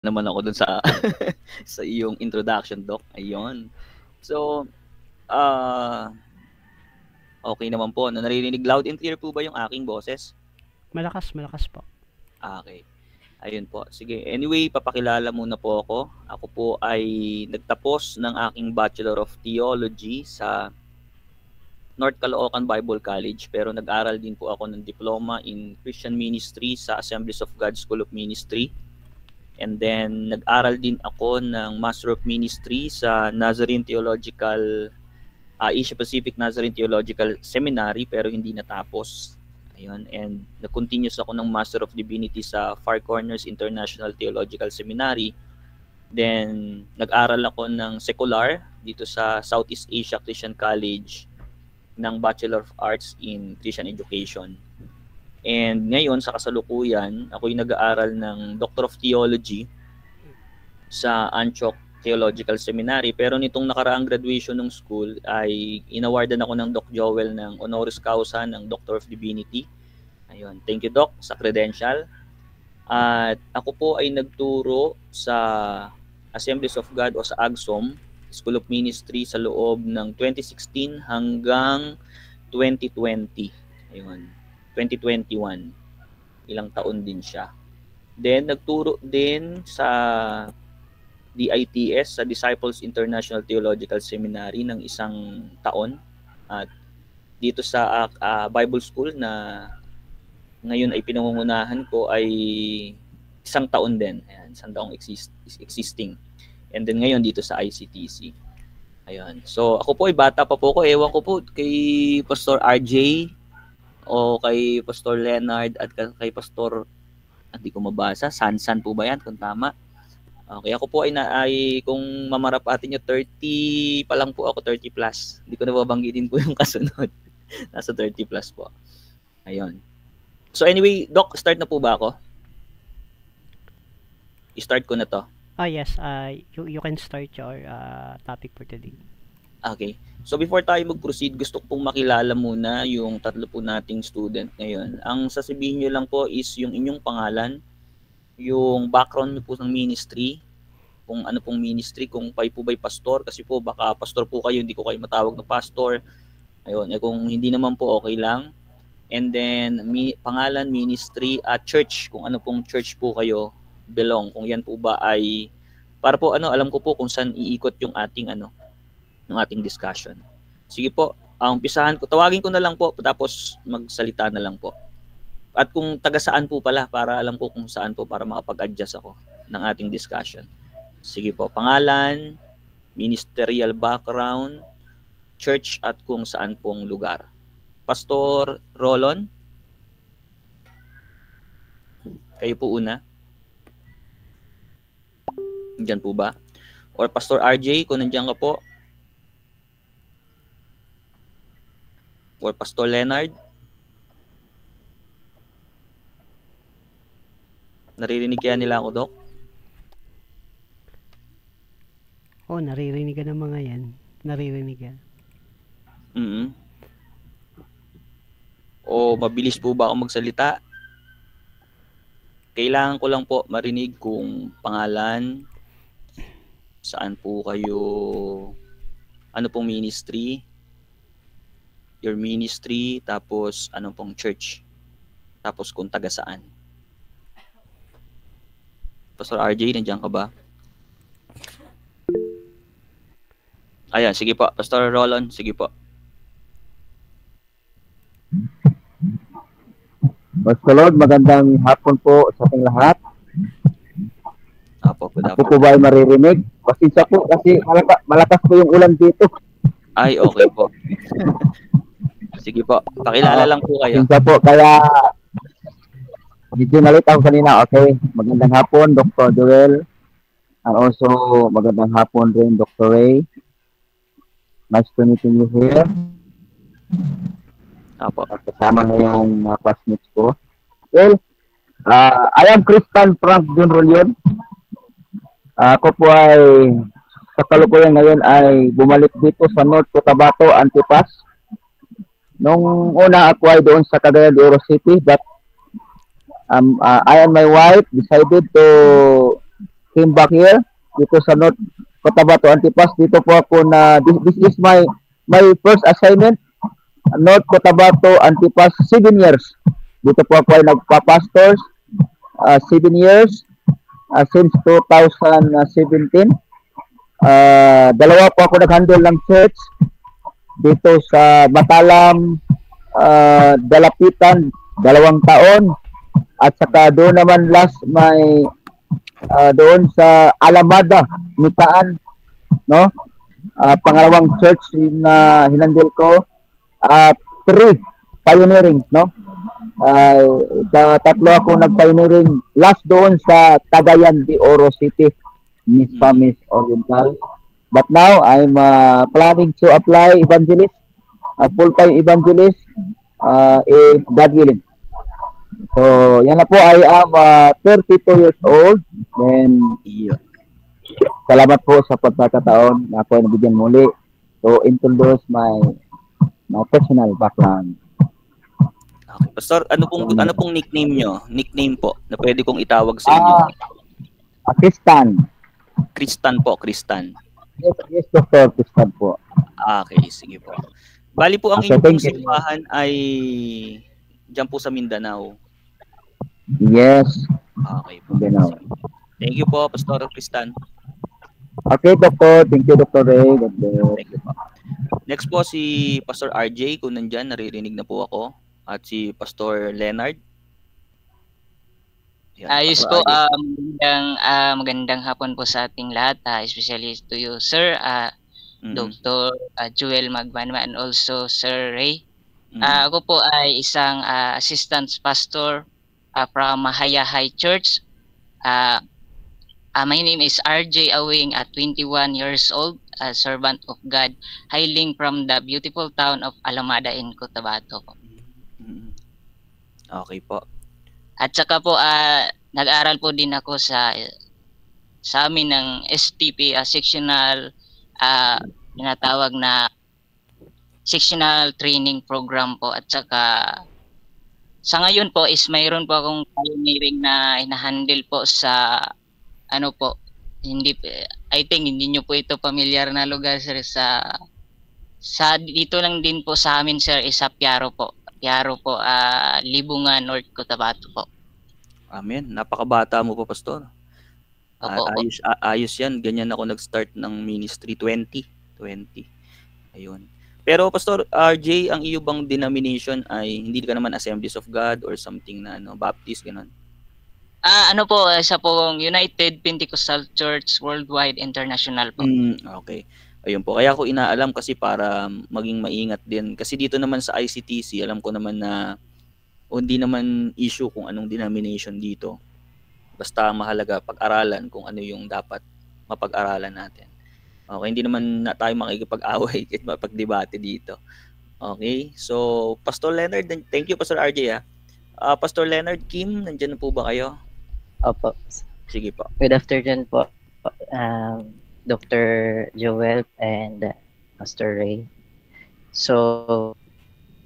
naman ako dun sa sa iyong introduction, Doc. Ayun. So, ah, okay naman po. Naririnig loud and clear po ba yung aking boses? Malakas, malakas po. Okay. Ayun po. Sige. Anyway, papakilala muna po ako. Ako po ay nagtapos ng aking Bachelor of Theology sa North Caloocan Bible College, pero nag-aral din po ako ng diploma in Christian Ministry sa Assemblies of God School of Ministry. And then nag-aral din ako ng Master of Ministry sa Nazarene Theological Asia Pacific Nazarene Theological Seminary, pero hindi natapos. Ayun, and nag-continuous ako ng Master of Divinity sa Far Corners International Theological Seminary. Then nag-aral ako ng secular dito sa Southeast Asia Christian College ng Bachelor of Arts in Christian Education. And ngayon sa kasalukuyan, ako yung nag-aaral ng Doctor of Theology sa Antioch Theological Seminary. Pero nitong nakaraang graduation ng school ay inawardan ako ng Doc Joel ng honoris causa ng Doctor of Divinity. Ayun, thank you Doc sa credential. At ako po ay nagturo sa Assemblies of God o sa AGSOM School of Ministry sa loob ng 2016 hanggang 2020. Ayun, 2021. Ilang taon din siya. Then nagturo din sa DITS, sa Disciples International Theological Seminary ng isang taon. At dito sa Bible School na ngayon ay pinangungunahan ko ay isang taon din. Ayan, isang taong existing. And then ngayon dito sa ICTC. Ayun. So ako po ay bata pa po ko. Ewan ko po kay Pastor RJ o kay Pastor Leonard at kay Pastor, hindi ko mabasa, Sansan po ba yan kung tama? Okay, ako po ay kung mamarap atin yung 30 pa lang po ako, 30 plus. Hindi ko na babanggitin po yung kasunod. Nasa 30 plus po. Ayun. So anyway, Doc, start na po ba ako? I-start ko na to. Yes, you can start your topic for today. Okay. So before tayo mag-proceed, gusto ko pong makilala muna yung tatlo po nating student ngayon. Ang sasabihin nyo lang po is yung inyong pangalan, yung background nyo po ng ministry, kung ano pong ministry, kung kayo po ba'y pastor, kasi po baka pastor po kayo, hindi ko kayo matawag na pastor. Ayun, kung hindi naman po, okay lang. And then, pangalan, ministry, at church, kung ano pong church po kayo belong. Kung yan po ba ay, para po alam ko po kung saan iikot yung ating ng ating discussion. Sige po, umpisahan ko. Tawagin ko na lang po, tapos magsalita na lang po. At kung taga saan po pala, para alam ko kung saan po, para makapag-adjust ako ng ating discussion. Sige po, pangalan, ministerial background, church, at kung saan pong lugar. Pastor Rolon, kayo po una. Nandiyan po ba? Or Pastor RJ, kung nandiyan ka po. Or Pastor Leonard. Naririnig kaya nila ako, Doc? Naririnig ka ng mga yan. Naririnig ka. O mabilis po ba ako magsalita? Kailangan ko lang po marinig kung pangalan, saan po kayo, ano pong ministry, your ministry, tapos anong pong church, tapos kung taga saan. Pastor RJ, nandiyan ka ba? Ayan, sige po. Pastor Rolon, sige po. Pastor Lord, magandang hapon po sa ating lahat. Apo, ako po ba ay maririnig? Pasensya po kasi malakas po yung ulan dito. Ay, okay po. Sige po, pakilala lang po kayo. Pasensya po, kaya medyo nalito ako kanina. Okay, magandang hapon, Dr. Joel. And also, magandang hapon rin, Dr. Ray. Nice to meet you here. Apo. Kasama na yung classmates ko. Well, I am Christian Frank John Rolion. Ako po ay sa kalukuyan ngayon ay bumalik dito sa North Cotabato, Antipas. Nung una ako ay doon sa Cagayan de Oro City, but I and my wife decided to came back here dito sa North Cotabato Antipas. Dito po ako na this is my first assignment, North Cotabato Antipas, 7 years. Dito po ako ay nagpa-pastors 7 years since 2017. Dalawa po ako nag-handle ng church dito sa Matalam, Dalapitan, 2 taon. At saka doon naman last may doon sa Alamada, Mitaan, no? Pangalawang church na hinandil ko. 3 pioneering, no? Tatlo ako nag-pioneering last doon sa Cagayan de Oro City, Miss Oriental. But now I'm planning to apply evangelist, full-time evangelist, if God willing. So, yan na po, I am 32 years old. Then, salamat po sa pagkakataon na ako ay nabigyan muli to introduce my personal background. Okay. Pastor, ano pong nickname nyo? Nickname po na pwede kong itawag sa inyo. Kristan. Kristan po, Kristan. Yes, Dr. Kristan po. Okay, sige po. Bali po ang inyong pong simbahan ay dyan po sa Mindanao. Yes. Okay po. Mindanao. Thank you po, Pastor Kristan. Okay, Doctor. Thank you, Dr. Ray. Thank you po. Next po si Pastor RJ, kung nandyan, naririnig na po ako. At si Pastor Leonard. Yan, Ayos Pastor po, RJ. magandang hapon po sa ating lahat, especially to you, Sir, Dr. Joel Magbanwa, and also Sir Ray. Ako po ay isang assistant pastor from Mahaya High Church. My name is RJ Awing, 21 years old, a servant of God, hailing from the beautiful town of Alamada in Cotabato. Okay po. At saka po, nag-aral po din ako sa amin ng STP, sectional, tinatawag na sectional training program po. At saka, sa ngayon po is mayroon po akong pioneering na hinahandle po sa, ano po, I think hindi nyo po ito familiar na lugar, sir, sa dito lang din po sa amin, sir, is sa Piaro po. Piaro po, Libungan, North Cotabato po. Amen. Napakabata mo po, Pastor. Ayos yan. Ganyan ako nag-start ng ministry 20. Ayun. Pero Pastor RJ, ang iyo bang denomination ay hindi ka naman Assemblies of God or something na Baptist, ganun? Ano po, isa pong United Pentecostal Church Worldwide International po. Okay. Ayun po. Kaya ako inaalam kasi para maging maingat din. Kasi dito naman sa ICTC, alam ko naman na hindi naman issue kung anong denomination dito. Basta mahalaga pag-aralan kung ano yung dapat mapag-aralan natin. Okay, hindi naman na tayo makikipag-away at mapag-debate dito. Okay, so Pastor Leonard, thank you Pastor RJ. Pastor Leonard, Kim, nandiyan na po ba kayo? Opo. Sige po. Good afternoon po, Dr. Joel and Pastor Ray. So,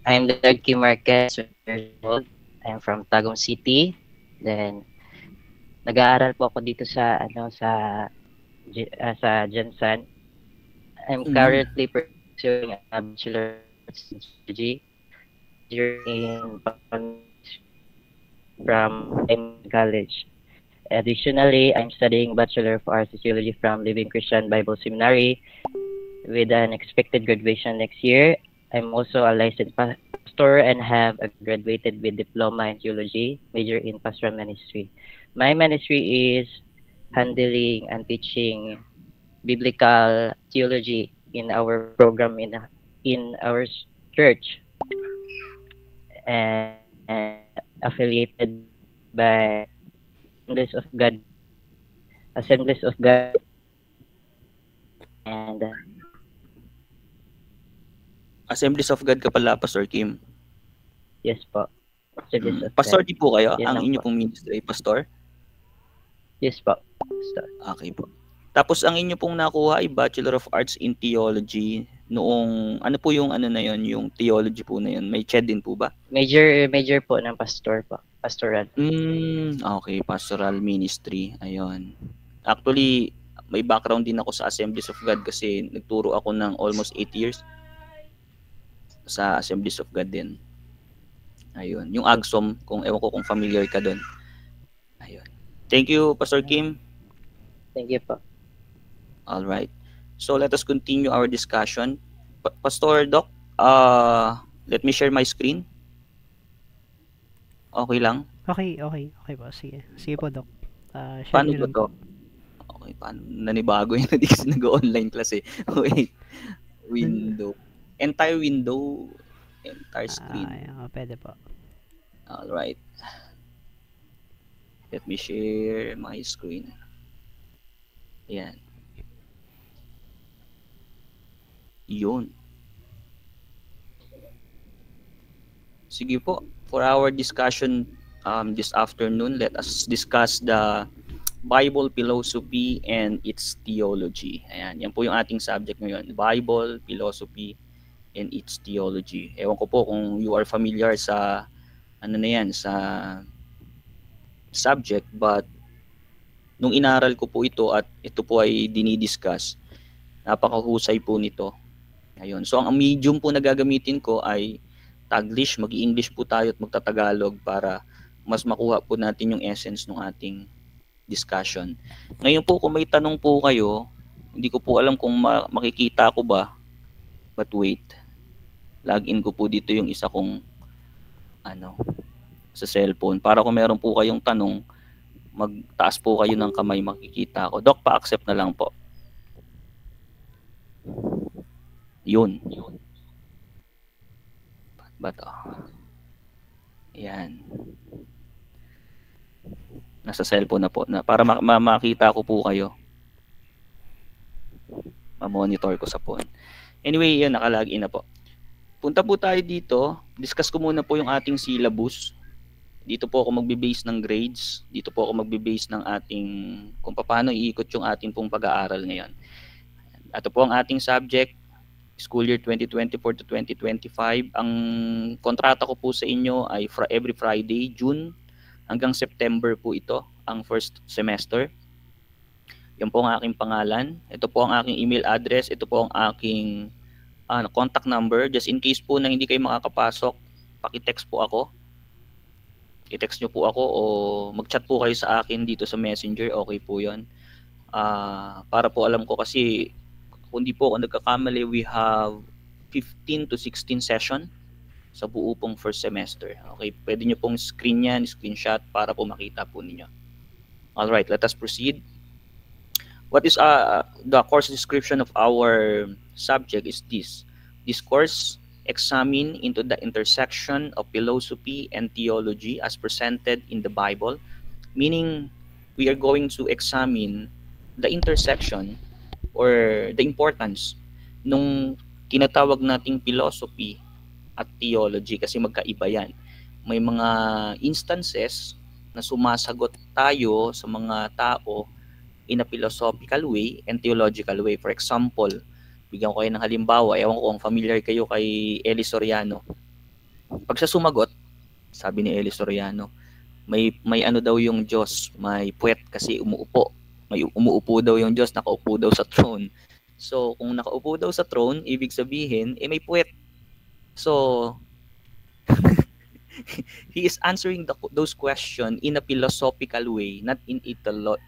I'm Dr. Kim Marquez, I'm from Tagum City. Then, nag-aaral po ako dito sa Jensen. I'm currently pursuing a bachelor's degree from college. Additionally, I'm studying Bachelor of Arts Sociology from Living Christian Bible Seminary with an expected graduation next year. I'm also a licensed pastor and have graduated with diploma in theology, major in pastoral ministry. My ministry is handling and teaching biblical theology in our program in our church, and affiliated by Assemblies of God, and Assemblies of God ka pala, Pastor Kim? Yes po. Assemblies of Pastor God. di po kayo? Yes, ang inyo pong ministry, Pastor? Yes po. Pastor. Okay po. Tapos ang inyo pong nakuha ay Bachelor of Arts in Theology noong, ano po yung na yun, yung theology po na yun? May CHED din po ba? Major po ng pastor po. Pastoral. Okay, pastoral ministry. Ayun. Actually, may background din ako sa Assemblies of God kasi nagturo ako ng almost 8 years sa Assemblies of God din. Ayun. Yung AGSOM, ewan ko kung familiar ka doon. Ayun. Thank you, Pastor Kim. Thank you po. All right. So let us continue our discussion. Pastor Doc, let me share my screen. Okay lang? Okay po. Sige. Sige po, Doc. Share Paano nyo ba lang to? po. Okay, paano? Nanibago yun. Hindi kasi nag-online class eh. Wait. Window. Entire window. Entire screen. Pwede po. All right. Let me share my screen. Ayan. Yun. Sige po. For our discussion this afternoon, let us discuss the Bible philosophy and its theology. Ayan. Yan po yung ating subject ngayon. Bible, philosophy, and its theology. Ewan ko po kung you are familiar sa sa subject, but nung inaral ko po ito at ito po ay dinidiscuss, napakahusay po nito. Ayun. So ang medium po na gagamitin ko ay Taglish, mag-English po tayo at magtatagalog para mas makuha po natin yung essence ng ating discussion. Ngayon po kung may tanong po kayo, hindi ko po alam kung makikita ko ba, but wait. Login ko po dito yung isa kong sa cellphone para kung meron po kayong tanong, magtaas po kayo ng kamay, makikita ko. Doc, pa-accept na lang po. Yun. Ba to? Yan. Nasa cellphone na po na para makita ko po kayo. Ma-monitor ko sa phone. Anyway, yun, nakalagin na po. Punta po tayo dito. Discuss ko muna po yung ating syllabus. Dito po ako magbe-base ng grades. Dito po ako magbe-base ng ating kung paano iikot yung ating pong pag-aaral ngayon. Ito po ang ating subject, school year 2024 to 2025. Ang kontrata ko po sa inyo ay every Friday, June hanggang September po ito, ang first semester. Yan po ang aking pangalan. Ito po ang aking email address. Ito po ang aking contact number. Just in case po na hindi kayo makakapasok, paki-text po ako. I-text nyo po ako o mag-chat po kayo sa akin dito sa Messenger. Okay po yun. Para po alam ko kasi kung di po ako nagkakamali, we have 15 to 16 session sa buo pong first semester. Okay, pwede nyo pong screen yan, screenshot para po makita po ninyo. Alright, let us proceed. What is the course description of our subject is this. This course examine into the intersection of philosophy and theology as presented in the Bible, meaning we are going to examine the intersection or the importance nung tinatawag nating philosophy at theology kasi magkaiba yan. May mga instances na sumasagot tayo sa mga tao in a philosophical way and theological way. For example, bigyan ko kayo ng halimbawa, ewan ko kung familiar kayo kay Eli Soriano. Pag siya sumagot, sabi ni Eli Soriano, may ano daw yung Diyos, may puwet kasi umuupo. May umuupo daw yung Diyos, nakaupo daw sa throne. So, kung nakaupo daw sa throne, ibig sabihin, may puwet. So, he is answering those questions in a philosophical way, not in a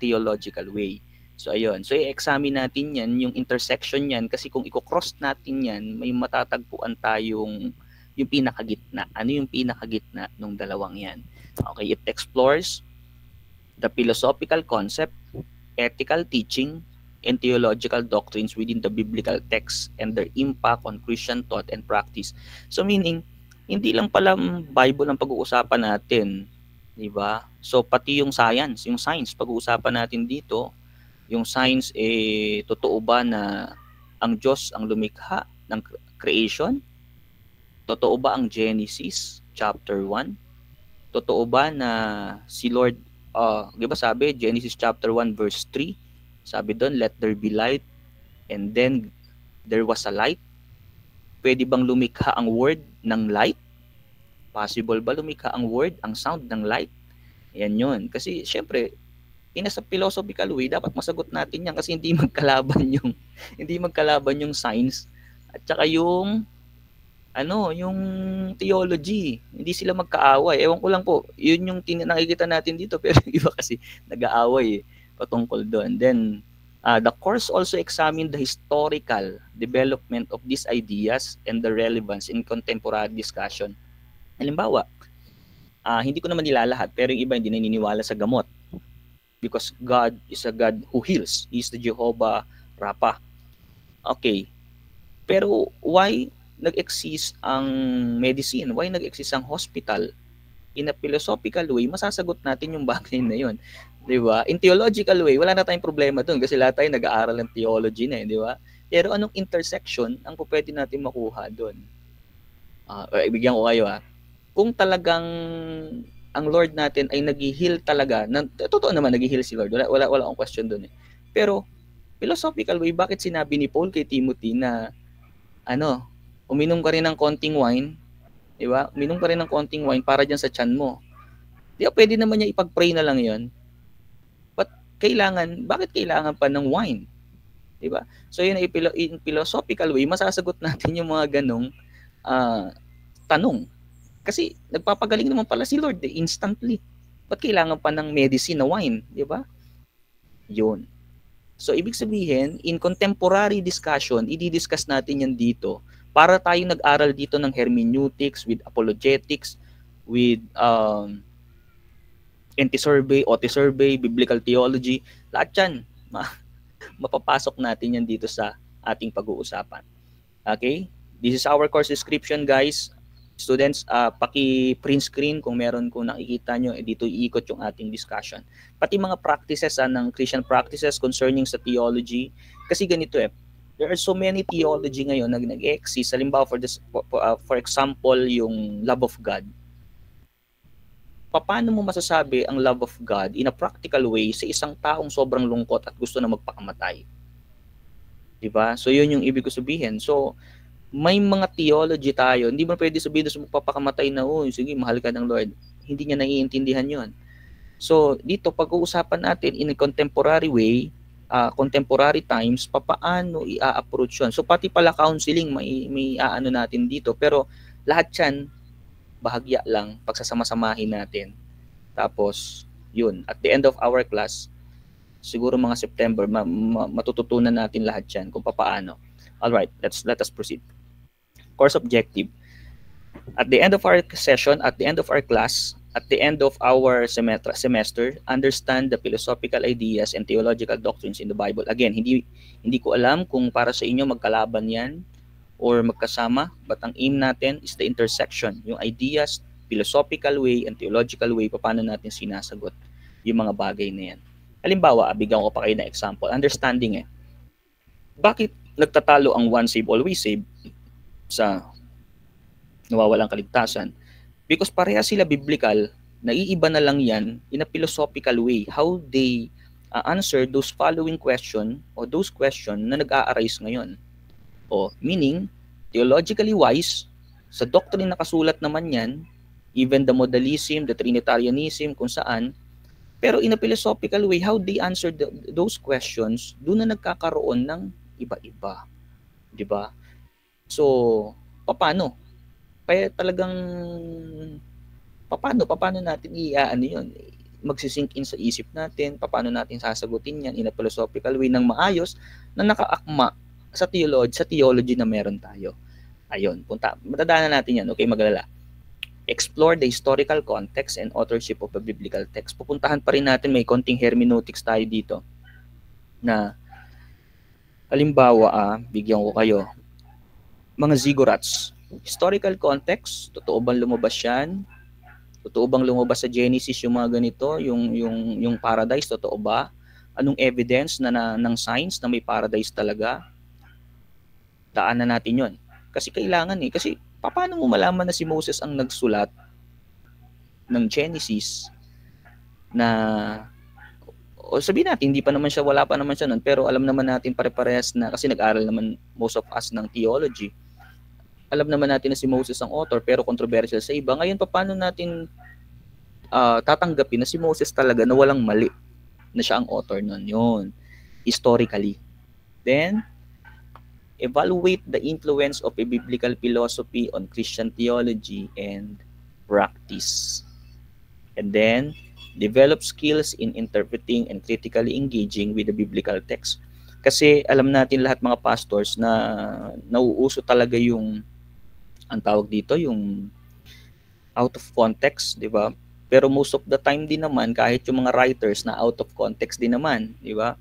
theological way. So, ayun. So, i-examine natin yan, yung intersection yan, kasi kung i-cross natin yan, may matatagpuan tayong yung pinakagitna. Ano yung pinakagitna ng dalawang yan? Okay, it explores the philosophical concept, ethical teaching, and theological doctrines within the biblical text and their impact on Christian thought and practice. So, meaning, hindi lang pala Bible ang pag-uusapan natin, di ba? So, pati yung science pag-uusapan natin dito, yung science, totoo ba na ang Diyos ang lumikha ng creation? Totoo ba ang Genesis chapter 1? Totoo ba na si Lord, di ba sabi, Genesis chapter 1 verse 3, sabi doon, let there be light, and then there was a light. Pwede bang lumikha ang word ng light? Possible ba lumikha ang word, ang sound ng light? Yan yun. Kasi syempre, in a philosophical way, dapat masagot natin yan kasi hindi magkalaban yung science at saka yung yung theology. Hindi sila magkaaway. Ewan ko lang po, yun yung nakikita natin dito pero yung iba kasi nag-aaway patungkol doon. Then the course also examined the historical development of these ideas and the relevance in contemporary discussion. Halimbawa, hindi ko naman nilalahat pero yung iba hindi naniniwala sa gamot because God is a God who heals. He is the Jehovah Rapha. Okay. Pero why nag-exist ang medicine? Why nag-exist ang hospital? In a philosophical way, masasagot natin yung bagay na yun. Di ba? In theological way, wala na tayong problema dun kasi lahat tayo nag-aaral ng theology na di ba? Pero anong intersection ang pwede natin makuha dun? Ibigyan ko kayo kung talagang ang Lord natin ay nag-heal talaga, totoo naman nag-heal si Lord, wala akong question dun Pero, philosophical way, bakit sinabi ni Paul kay Timothy na uminom ka rin ng konting wine, di ba? Uminom ka rin ng konting wine para dyan sa tiyan mo. Di ba, pwede naman niya ipag-pray na lang yon. But bakit kailangan pa ng wine? Di ba? So yun, in philosophical way, masasagot natin yung mga ganong tanong. Kasi nagpapagaling naman pala si Lord instantly. Ba't kailangan pa ng medicine na wine? Di ba? Yun. So ibig sabihin, in contemporary discussion, i-discuss natin yan dito para tayo nag-aral dito ng hermeneutics, with apologetics, with anti-survey, OT-survey, biblical theology, lahat yan, mapapasok natin yan dito sa ating pag-uusapan. Okay? This is our course description, guys. Students, paki-print screen kung meron kung nakikita nyo, dito iikot yung ating discussion. Pati mga practices ng Christian practices concerning sa theology. Kasi ganito there are so many theology ngayon na nag-exist. Halimbawa, for example, yung love of God. Paano mo masasabi ang love of God in a practical way sa isang taong sobrang lungkot at gusto na magpakamatay? Diba? So, yun yung ibig ko sabihin. So, may mga theology tayo. Hindi mo pwede sabihin sa magpapakamatay na, sige, mahal ka ng Lord. Hindi niya naiintindihan yon. So, dito, pag-uusapan natin in a contemporary way, contemporary times, paano i-approach yun. So, pati pala counseling, may natin dito. Pero, lahat yan, bahagya lang, pagsasama-samahin natin. Tapos, yun, at the end of our class, siguro mga September, matututunan natin lahat yan kung paano. Alright, let us proceed. Course objective. At the end of our session, at the end of our class, at the end of our semester, understand the philosophical ideas and theological doctrines in the Bible. Again, hindi ko alam kung para sa inyo magkalaban yan or magkasama, but ang aim natin is the intersection, yung ideas, philosophical way and theological way, paano natin sinasagot yung mga bagay na yan. Halimbawa, bigyan ko pa kayo na example. Understanding bakit nagtatalo ang once save, always save sa nawawalang kaligtasan? Because pareha sila biblical, naiiba na lang yan in a philosophical way, how they answer those following question or those question na nag-a-arise ngayon. Meaning, theologically wise, sa doctrine nakasulat naman yan, even the modalism, the Trinitarianism, kung saan, pero in a philosophical way, how they answer those questions, doon na nagkakaroon ng iba-iba. Diba? So, paano? Kaya talagang paano natin yun? Magsisink in sa isip natin, paano natin sasagutin yan in a philosophical way ng maayos na nakaakma sa theology na meron tayo. Ayun, matadaanan natin yan, okay, maglala. Explore the historical context and authorship of a biblical text. Pupuntahan pa rin natin, may konting hermeneutics tayo dito na halimbawa, bigyan ko kayo mga ziggurats. Historical context, totoo bang lumabas yan? Totoo bang lumabas sa Genesis yung mga ganito, yung paradise, totoo ba? Anong evidence ng science na may paradise talaga? Daanan natin yon. Kasi kailangan kasi paano mo malaman na si Moses ang nagsulat ng Genesis na, o sabihin natin, wala pa naman siya nun, pero alam naman natin pare-parehas na, kasi nag-aral naman most of us ng theology. Alam naman natin na si Moses ang author, pero controversial sa iba. Ngayon, paano natin tatanggapin na si Moses talaga na walang mali na siya ang author nun. Yun. Historically. Then, evaluate the influence of a biblical philosophy on Christian theology and practice. And then, develop skills in interpreting and critically engaging with the biblical text. Kasi alam natin lahat mga pastors na nauuso talaga yung, ang tawag dito, yung out of context, di ba? Pero most of the time din naman, kahit yung mga writers na out of context din naman, di ba?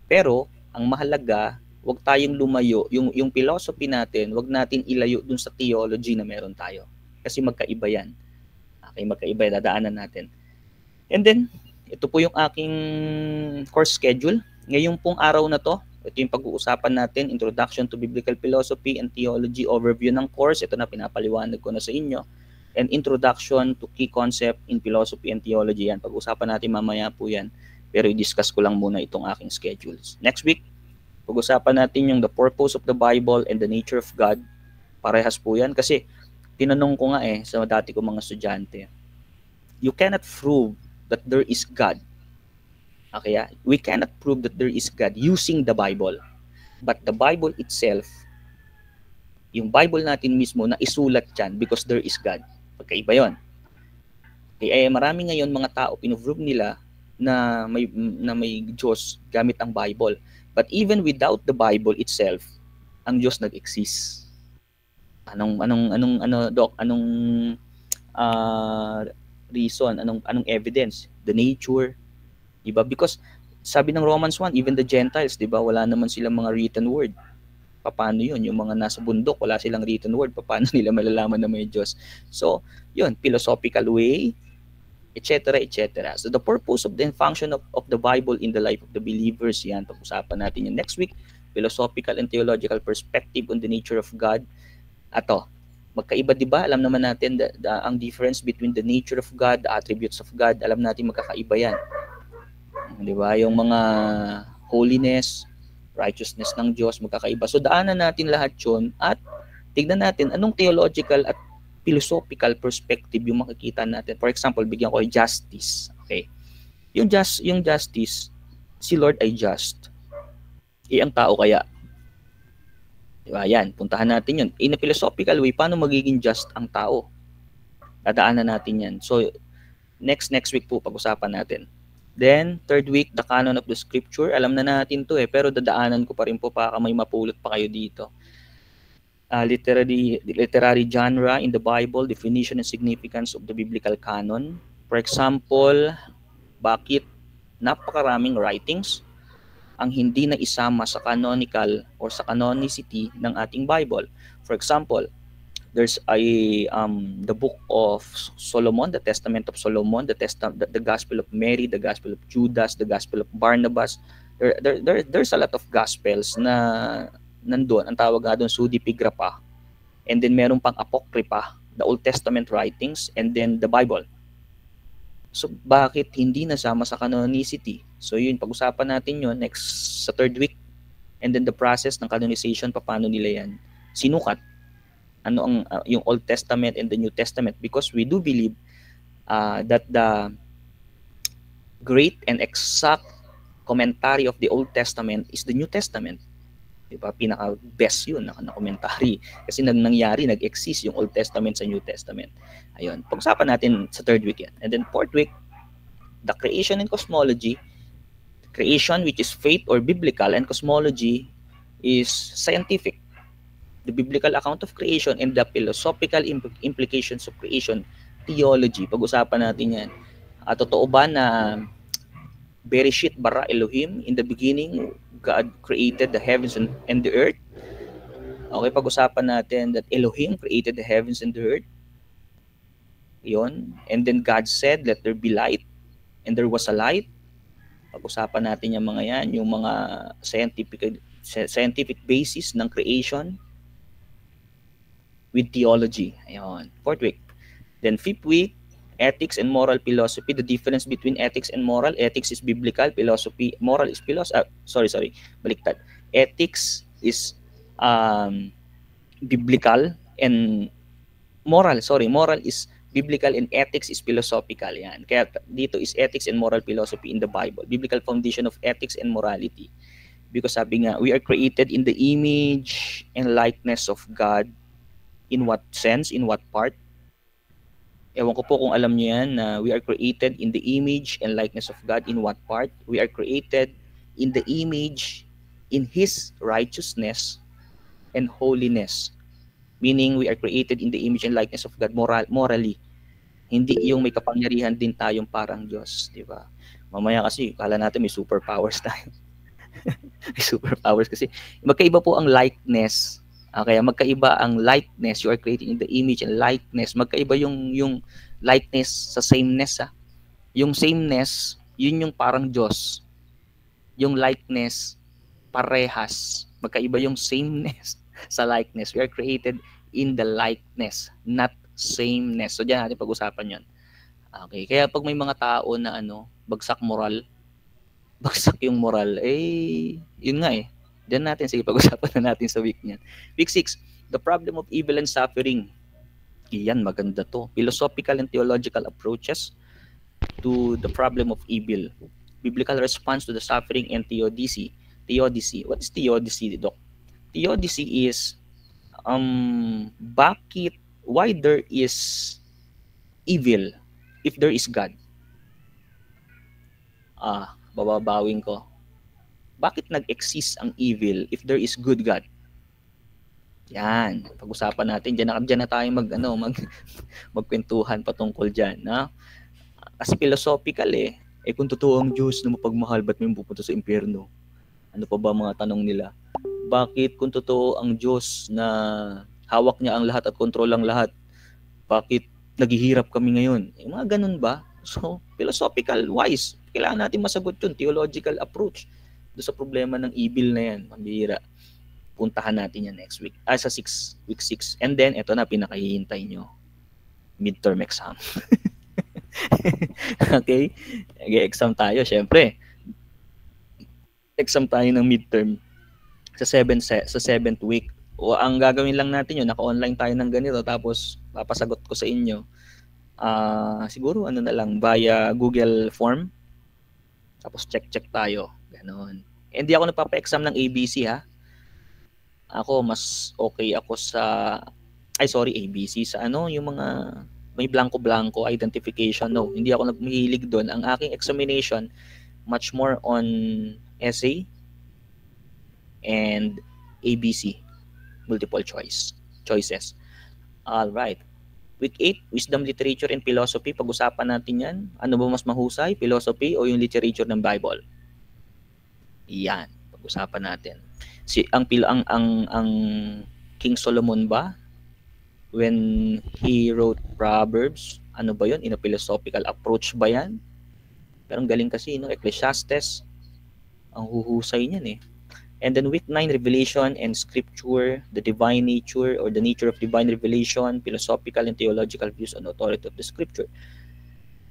Pero, ang mahalaga, wag tayong lumayo, yung philosophy natin, wag natin ilayo dun sa theology na meron tayo. Kasi magkaiba yan. Okay, magkaiba, dadaanan natin. And then, ito po yung aking course schedule. Ngayong pong araw na to, ito yung pag-uusapan natin, Introduction to Biblical Philosophy and Theology, overview ng course. Ito na, pinapaliwanag ko na sa inyo. And Introduction to Key Concept in Philosophy and Theology. Yan, pag-uusapan natin mamaya po yan. Pero i-discuss ko lang muna itong aking schedules. Next week, pag-usapan natin yung the purpose of the Bible and the nature of God. Parehas po yan. Kasi, tinanong ko nga sa dati ko mga estudyante, you cannot prove that there is God. Okay, we cannot prove that there is God using the Bible. But the Bible itself, yung Bible natin mismo na isulat yan because there is God. Pagkaiba yun. Okay, marami ngayon mga tao, pinuprove nila na may Diyos gamit ang Bible. But even without the Bible itself, ang Diyos nag-exist. Anong reason, anong evidence? The nature, diba? Because sabi ng Romans 1, even the Gentiles, diba, wala naman silang mga written word. Paano yun? Yung mga nasa bundok, wala silang written word. Paano nila malalaman na may Diyos? So, yun, philosophical way, etc., etc. So, the purpose of the function of the Bible in the life of the believers, yan, pag-usapan natin yung next week, philosophical and theological perspective on the nature of God. Ato, magkaiba, di ba? Alam naman natin ang difference between the nature of God, the attributes of God. Alam natin magkakaiba yan. Di ba? Yung mga holiness, righteousness ng Diyos, magkakaiba. So, daanan natin lahat yun at tignan natin anong theological at philosophical perspective yung makikita natin. For example, bigyan ko ay justice. Okay? Yung justice, si Lord ay just. Ang tao kaya? Diba? Yan, puntahan natin yun. In a philosophical way, paano magiging just ang tao? Dadaanan natin yan. So, next week po, pag-usapan natin. Then, third week, the canon of the scripture. Alam na natin to pero dadaanan ko pa rin po para may mapulot pa kayo dito. Literary genre in the Bible, definition and significance of the biblical canon. For example, bakit napakaraming writings ang hindi na isama sa canonical or sa canonicity ng ating Bible. For example, there's the book of Solomon, the Testament of Solomon, the Gospel of Mary, the Gospel of Judas, the Gospel of Barnabas. There's a lot of gospels na nandun, ang tawag nga doon pseudepigrapha. And then meron pang apocrypha, the Old Testament writings, and then the Bible. So bakit hindi nasama sa canonicity? So yun, pag-usapan natin yun next sa third week. And then the process ng canonization, paano nila yan sinukat. Ano ang yung Old Testament and the New Testament, because we do believe that the great and exact commentary of the Old Testament is the New Testament. Diba? Pinaka-best yun na commentary. Kasi nag-exist yung Old Testament sa New Testament. Ayun. Pag-usapan natin sa third week yan. And then fourth week, the creation and cosmology. Creation, which is faith or biblical, and cosmology is scientific. The biblical account of creation and the philosophical implications of creation, theology. Pag-usapan natin yan. Totoo ba na Bereshit bara Elohim, in the beginning, God created the heavens and the earth? Okay, pag-usapan natin that Elohim created the heavens and the earth. Yun. And then God said, let there be light. And there was a light. Pag-usapan natin yung mga yan, yung mga scientific basis ng creation with theology. Ayun. Fourth week. Then fifth week, ethics and moral philosophy. The difference between ethics and moral. Ethics is biblical, philosophy, moral is philosophy. Sorry, baliktad. Ethics is biblical and moral is Biblical and ethics is philosophical. Yan. Kaya dito is ethics and moral philosophy in the Bible. Biblical foundation of ethics and morality. Because sabi nga, we are created in the image and likeness of God. In what sense? In what part? Ewan ko po kung alam niyo yan na we are created in the image and likeness of God. In what part? We are created in the image, in His righteousness and holiness. Meaning, we are created in the image and likeness of God morally. Hindi yung may kapangyarihan din tayong parang Diyos. Diba? Mamaya kasi, kala natin may superpowers tayo. May superpowers kasi. Magkaiba po ang likeness. Kaya magkaiba ang likeness, you are created in the image and likeness. Magkaiba yung likeness sa sameness. Yung sameness, yun yung parang Diyos. Yung likeness, parehas. Magkaiba yung sameness sa likeness. We are created in the likeness, not sameness. So diyan natin pag-usapan yun. Okay, kaya pag may mga tao na bagsak yung moral, yun nga Diyan natin, sige, pag-usapan na natin sa week niyan. Week 6, the problem of evil and suffering. Iyan, maganda to. Philosophical and theological approaches to the problem of evil. Biblical response to the suffering and theodicy. Theodicy. What is theodicy, Doc? Theodicy is, why there is evil if there is God? Bababawin ko. Bakit nag-exist ang evil if there is good God? Yan, pag-usapan natin. Diyan na tayo magkwentuhan patungkol diyan, na? Kasi philosophical kung totoo ang Diyos na mapagmahal, ba't may pupunta sa impyerno? Ano pa ba mga tanong nila? Bakit kung totoo ang Diyos na hawak niya ang lahat at kontrol ang lahat, bakit naghihirap kami ngayon? Mga ganun ba? So, philosophical wise, kailangan natin masagot yun. Theological approach doon sa problema ng evil na yan. Mambihira. Puntahan natin yan next week. Sa week 6. And then, ito na, pinakahihintay nyo. Midterm exam. Okay? Exam tayo, syempre. Exam tayo ng midterm sa 7th week. O ang gagawin lang natin yun, naka-online tayo ng ganito, tapos papasagot ko sa inyo. Siguro, na lang, via Google Form. Tapos check tayo. Ganon. Hindi ako nagpapa-exam ng ABC, ha. Ako, mas okay ako sa ABC, sa yung mga may blanco-blanco identification. No, hindi ako nagmahilig doon. Ang aking examination, much more on essay and ABC, multiple choices. All right. Week 8, wisdom, literature, and philosophy. Pag-usapan natin yan. Ano ba mas mahusay? Philosophy o yung literature ng Bible? Yan. Pag-usapan natin. Ang King Solomon ba? When he wrote Proverbs, ano ba yun? In a philosophical approach ba yan? Pero ang galing kasi, Ecclesiastes, ang huhusay niyan And then week 9, revelation and scripture, the divine nature or the nature of divine revelation, philosophical and theological views on authority of the scripture.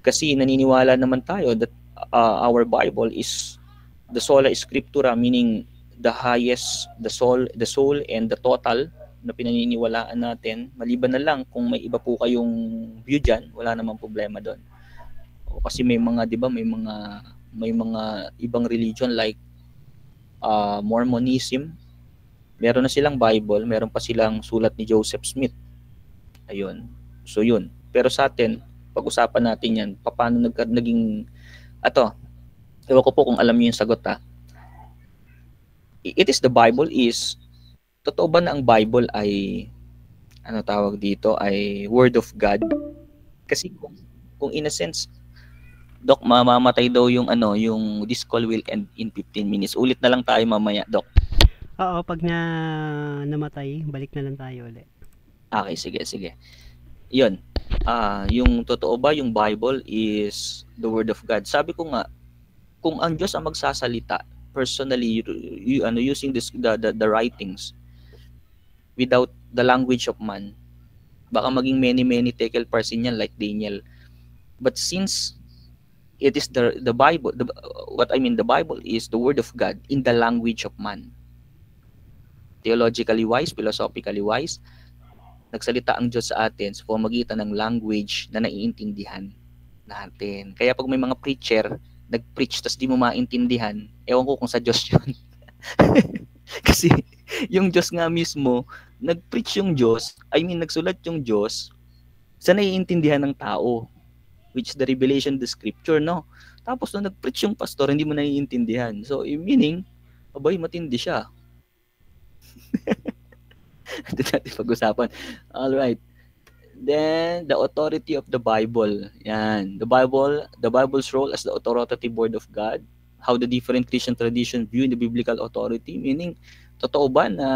Kasi naniniwala naman tayo that our Bible is the sola scriptura, meaning the highest, the soul and the total na pinaniniwalaan natin. Maliban na lang kung may iba po kayong view dyan, wala namang problema doon. Kasi may mga, di ba, may mga ibang religion like Mormonism, meron na silang Bible, meron pa silang sulat ni Joseph Smith. Ayun. So yun. Pero sa atin, pag-usapan natin yan, paano naging ewan ko po kung alam niyo yung sagot It is the Bible is, totoo ba na ang Bible ay, tawag dito, ay Word of God? Kasi kung in a sense, Doc, mamamatay daw yung this call will end in 15 minutes. Ulit na lang tayo mamaya, Doc. Oo, pag namatay, balik na lang tayo ulit. Okay, sige. Yun. Yung totoo ba yung Bible is the Word of God? Sabi ko nga, kung ang Diyos ang magsasalita, personally, using the writings, without the language of man, baka maging many tekel person yan like Daniel. But since it is the Bible, the Bible is the Word of God in the language of man. Theologically wise, philosophically wise, nagsalita ang Diyos sa atin sa pamamagitan ng language na naiintindihan natin. Kaya pag may mga preacher, nag-preach tas di mo maintindihan, ewan ko kung sa Diyos yun. Kasi yung Diyos nga mismo, nag-preach yung Diyos, nagsulat yung Diyos sa naiintindihan ng tao, which is the revelation of the scripture, no? Tapos nung nag-preach yung pastor, hindi mo naiintindihan. So, meaning, abay, matindi siya. Ito natin pag-usapan. Alright. Then, the authority of the Bible. Yan. The Bible's role as the authoritative word of God. How the different Christian traditions view the biblical authority. Meaning, totoo ba na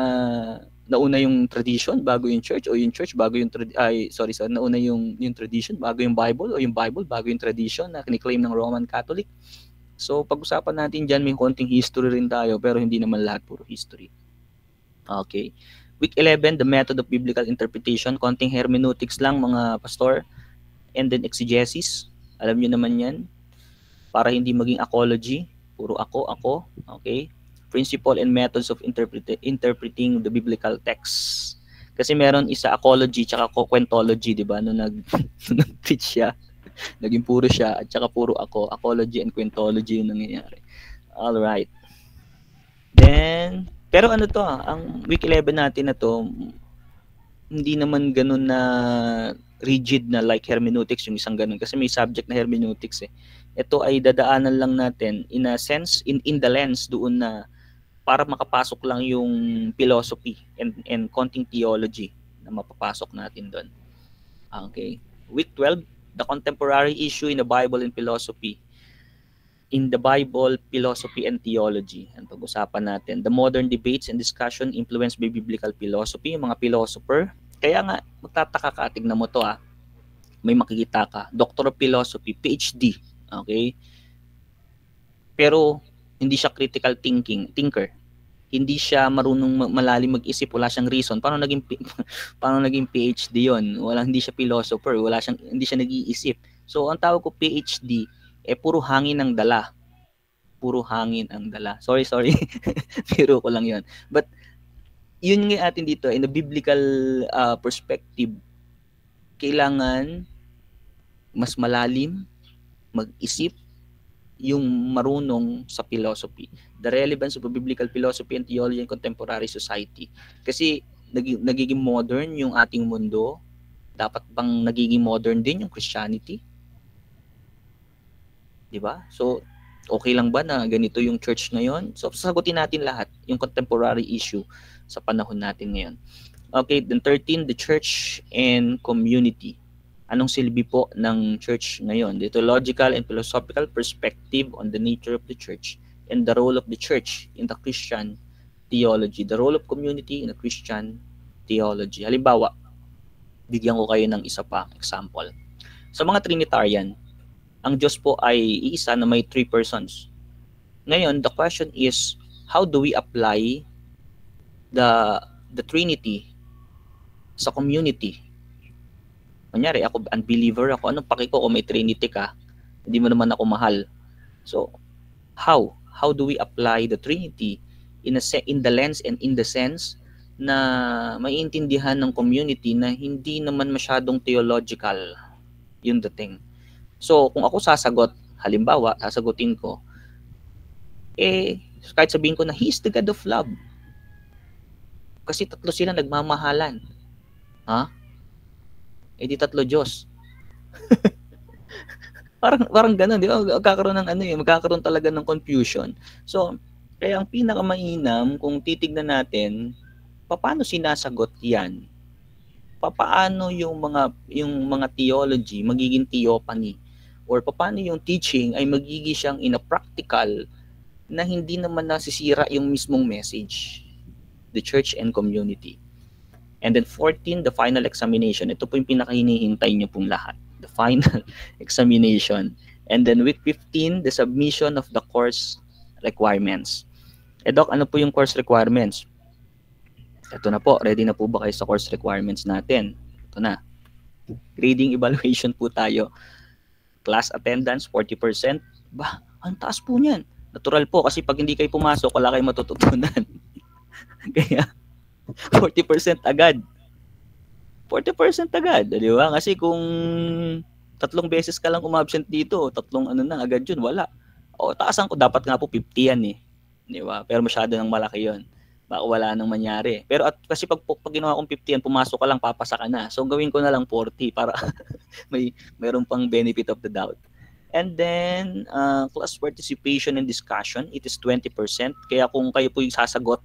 nauna yung tradition bago yung church, o yung church bago yung nauna yung tradition bago yung Bible, o yung Bible bago yung tradition na kiniklaim ng Roman Catholic? So pag-usapan natin dyan, may konting history rin tayo, pero hindi naman lahat puro history. Okay. Week 11, the method of biblical interpretation. Konting hermeneutics lang mga pastor, and then exegesis. Alam nyo naman yan, para hindi maging apology, puro ako. Okay. Principle and methods of interpreting the biblical text. Kasi meron isa apology tsaka kwentology, di ba? Nung nag-teach siya, naging puro siya at tsaka puro ako. Apology and kwentology yung nangyayari. All right. Then, pero ano to, ang week 11 natin na to, hindi naman ganun na rigid na like hermeneutics, yung isang ganun. Kasi may subject na hermeneutics eh. Ito ay dadaanan lang natin in a sense, in the lens doon na para makapasok lang yung philosophy and konting theology na mapapasok natin doon. Okay. Week 12, the contemporary issue in the Bible and philosophy. In the Bible, philosophy and theology. Ang pag-usapan natin. The modern debates and discussion influenced by biblical philosophy. Yung mga philosopher. Kaya nga, magtataka ka, tignan mo to may makikita ka. Doctor of Philosophy, PhD. Okay? Pero, hindi siya critical thinker. Hindi siya marunong malalim mag-isip, wala siyang reason. Paano naging PhD 'yon? Hindi siya philosopher, hindi siya nag-iisip. So ang tawag ko PhD puro hangin ang dala. Puro hangin ang dala. Sorry. Pero ko lang 'yon. But yun nga atin dito in the biblical perspective, kailangan mas malalim mag-isip yung marunong sa philosophy. The relevance of biblical philosophy and theology in contemporary society. Kasi nagiging modern yung ating mundo. Dapat bang nagiging modern din yung Christianity? Diba? So, okay lang ba na ganito yung church ngayon? So, sasagutin natin lahat yung contemporary issue sa panahon natin ngayon. Okay, then 13, the church and community. Anong silbi po ng church ngayon? The theological and philosophical perspective on the nature of the church and the role of the church in the Christian theology. The role of community in the Christian theology. Halimbawa, bigyan ko kayo ng isa pa example. Sa mga Trinitarian, ang Diyos po ay iisa na may 3 persons. Ngayon, the question is, how do we apply the Trinity sa community? Kunyari, ako unbeliever ako, anong paki ko kung may Trinity ka? Hindi mo naman ako mahal. So, how do we apply the Trinity in the lens and in the sense na maiintindihan ng community na hindi naman masyadong theological yung dating. So, kung ako sasagot, halimbawa, sasagutin ko, kahit sabihin ko na He is the God of love. Kasi tatlo sila nagmamahalan. Di tatlo Diyos. parang ganun, di ba? Magkakaroon talaga ng confusion. So, kaya ang pinakamainam kung titignan natin, paano sinasagot 'yan? Paano yung mga theology magiging theophany, or paano yung teaching ay magiging siyang in a practical na hindi naman nasisira yung mismong message, the church and community. And then 14, the final examination. Ito po yung pinakahinihintay niyo pong lahat. The final examination. And then week 15, the submission of the course requirements. Doc, ano po yung course requirements? Ito na po. Ready na po ba kayo sa course requirements natin? Ito na. Grading evaluation po tayo. Class attendance, 40%. Ang taas po niyan. Natural po kasi pag hindi kayo pumasok, wala kayong matututunan. Kaya 40% agad. 40% agad, di ba? Kasi kung 3 beses ka lang umabsent dito, 3 ano na agad yun, wala. O taasan ko, dapat nga po 50 yan eh. Di ba? Pero masyado nang malaki yun. Baka wala nang mangyari. Pero at kasi pag ginawa kong 50 yan, pumasok ka lang, papasa ka na. So gawin ko na lang 40 para mayroon pang benefit of the doubt. And then, class participation and discussion, it is 20%. Kaya kung kayo po yung sasagot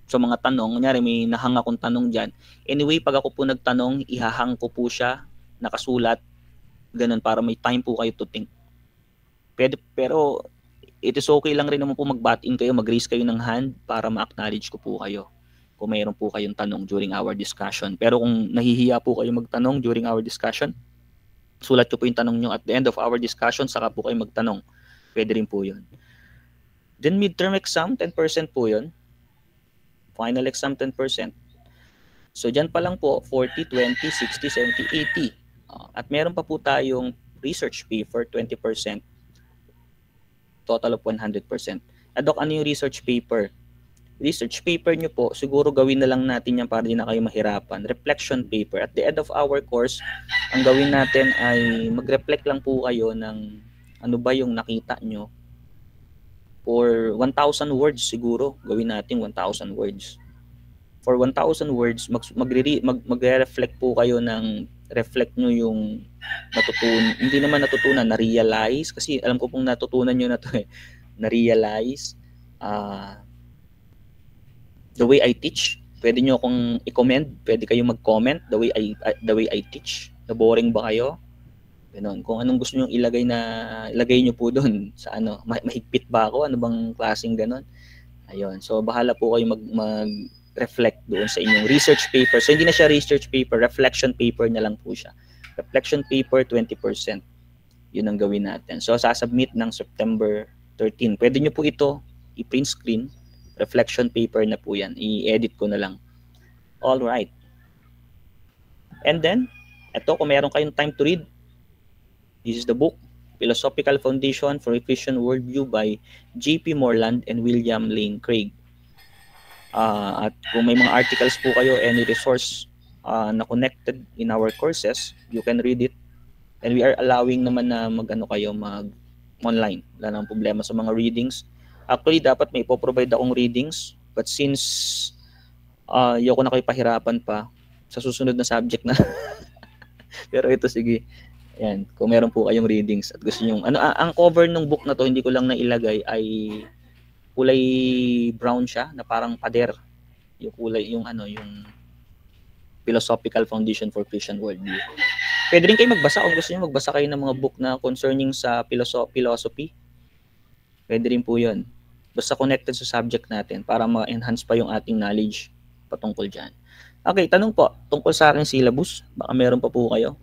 sa mga tanong, kunyari may nahang akong tanong dyan. Anyway, pag ako po nagtanong, ihahang ko po siya, nakasulat, ganun, para may time po kayo to think. Pero it is okay lang rin naman po mag-bat-in kayo, mag-raise kayo ng hand para ma-acknowledge ko po kayo kung mayroon po kayong tanong during our discussion. Pero kung nahihiya po kayo magtanong during our discussion, sulat ko po yung tanong nyo at the end of our discussion, saka po kayo magtanong. Pwede rin po yun. Then midterm exam, 10% po yun. Final exam, 10%. So dyan pa lang po, 40, 20, 60, 70, 80. At meron pa po tayong research paper, 20%. Total of 100%. Doc, ano yung research paper? Research paper nyo po, siguro gawin na lang natin yan para di na kayo mahirapan. Reflection paper. At the end of our course, ang gawin natin ay mag-reflect lang po kayo ng ano ba yung nakita nyo. For 1,000 words siguro, gawin natin 1,000 words. For 1,000 words, magre-reflect po kayo ng reflect nyo yung natutunan, hindi naman natutunan, na-realize, kasi alam ko pong natutunan nyo na to eh, na-realize, the way I teach, pwede nyo akong i-comment, pwede kayong mag-comment, the way I teach, na boring ba kayo? Ganun. Kung anong gusto nyo ilagay nyo po doon sa ano, mahigpit ba ako, ano bang klaseng ganun? Ayun, so bahala po kayo mag-reflect doon sa inyong research paper. So hindi na siya research paper, reflection paper na lang po siya. Reflection paper, 20%. Yun ang gawin natin. So sasubmit ng September 13. Pwede nyo po ito i-print screen. Reflection paper na po yan. I-edit ko na lang. All right. And then, ito, kung meron kayong time to read, this is the book, Philosophical Foundation for Efficient Worldview by J.P. Moreland and William Lane Craig. At kung may mga articles po kayo, any resource na connected in our courses, you can read it. And we are allowing naman na mag-online. Wala nang problema sa mga readings. Actually, dapat may ipoprovide akong readings. But since ayoko na kayo pahirapan pa sa susunod na subject na. Pero ito, sige. Ayan, kung meron po kayong readings at gusto nyo, ang cover ng book na to, hindi ko lang nailagay, ay kulay brown siya, na parang pader. Yung kulay, yung Philosophical Foundation for Christian Worldview. Pwede rin kayo magbasa kung gusto nyo magbasa kayo ng mga book na concerning sa philosophy. Pwede rin po yun. Basta connected sa subject natin para ma-enhance pa yung ating knowledge patungkol dyan. Okay, tanong po, tungkol sa aking syllabus, baka meron pa po kayo?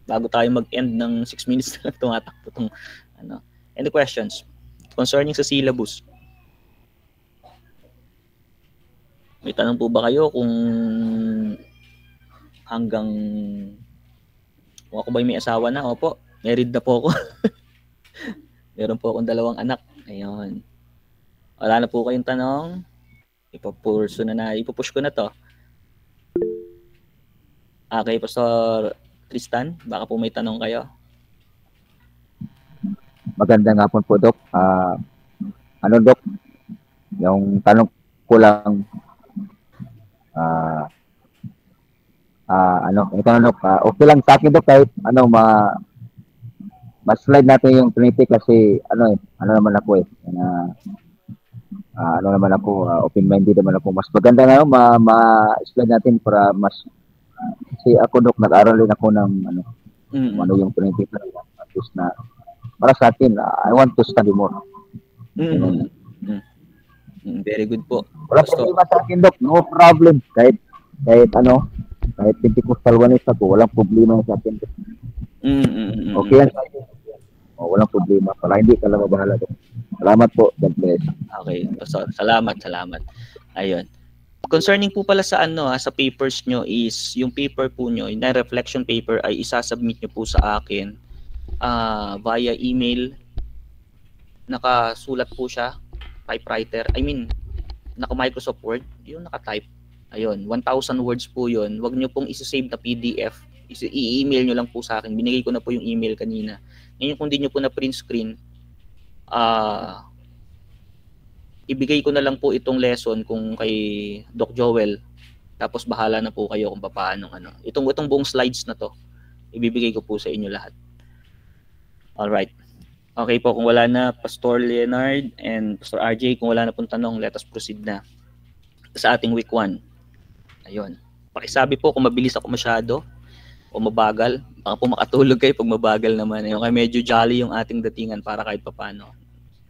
Bago tayo mag-end ng 6 minutes na tumatakbo itong Any questions concerning sa syllabus? May tanong po ba kayo kung hanggang kung ako ba may asawa na? Opo, married na po ako. Meron po akong 2 anak. Ayun. Wala na po kayong tanong? Ipupush ko na to. Okay, Pastor Tristan, baka po may tanong kayo. Magandang hapon po, Doc. Doc? Yung tanong ko lang, okay lang sa akin, Doc, kahit mas-slide natin yung Trinity kasi naman ako open-minded naman ako. Mas maganda na ma-slide natin para mas kasi ako, Doc, nag-aral din ako ng yung Trinity at least na para sa akin, I want to study more. Very good po. Wala problema sa akin, Doc. No problem. Kahit Pentecostal one ako, walang problema sa akin. Okay yan sa akin. Walang problema. Para hindi ka lang mabahala, Doc. Salamat po. God bless. Okay. So, salamat. Ayun. Concerning po pala sa sa papers nyo is, yung paper po nyo, yung reflection paper ay isasubmit nyo po sa akin via email. Nakasulat po siya, typewriter. I mean, naka Microsoft Word, yung naka-type. Ayun, 1,000 words po yun. Huwag nyo pong isa-save na PDF. I-email nyo lang po sa akin. Binigay ko na po yung email kanina. Ngayon kung di nyo po na print screen, ibigay ko na lang po itong lesson kung kay Doc Joel. Tapos bahala na po kayo kung paano ano. Itong buong slides na to, ibibigay ko po sa inyo lahat. Alright. Okay po, kung wala na, Pastor Leonard and Pastor RJ, kung wala na pong tanong, let us proceed na sa ating week 1. Ayun. Pakisabi po kung mabilis ako masyado o mabagal. Baka po makatulog kayo pag mabagal naman. Ayun, kaya medyo jolly yung ating datingan para kahit papano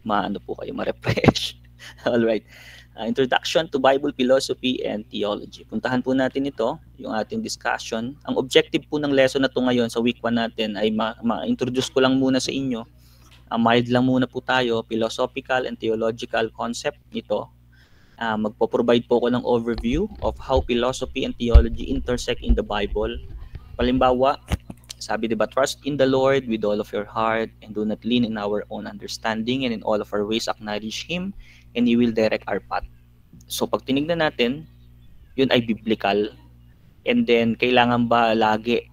maano po kayo, ma-refresh. Alright. Introduction to Bible Philosophy and Theology. Puntahan po natin ito, yung ating discussion. Ang objective po ng lesson na ito ngayon sa week 1 natin ay ma-introduce ko lang muna sa inyo. Mild lang muna po tayo, philosophical and theological concept nito. Magpo-provide po ako ng overview of how philosophy and theology intersect in the Bible. Halimbawa, sabi diba, trust in the Lord with all of your heart and do not lean in our own understanding, and in all of our ways acknowledge Him and He will direct our path. So pag tinignan natin, yun ay biblical. And then, kailangan ba lagi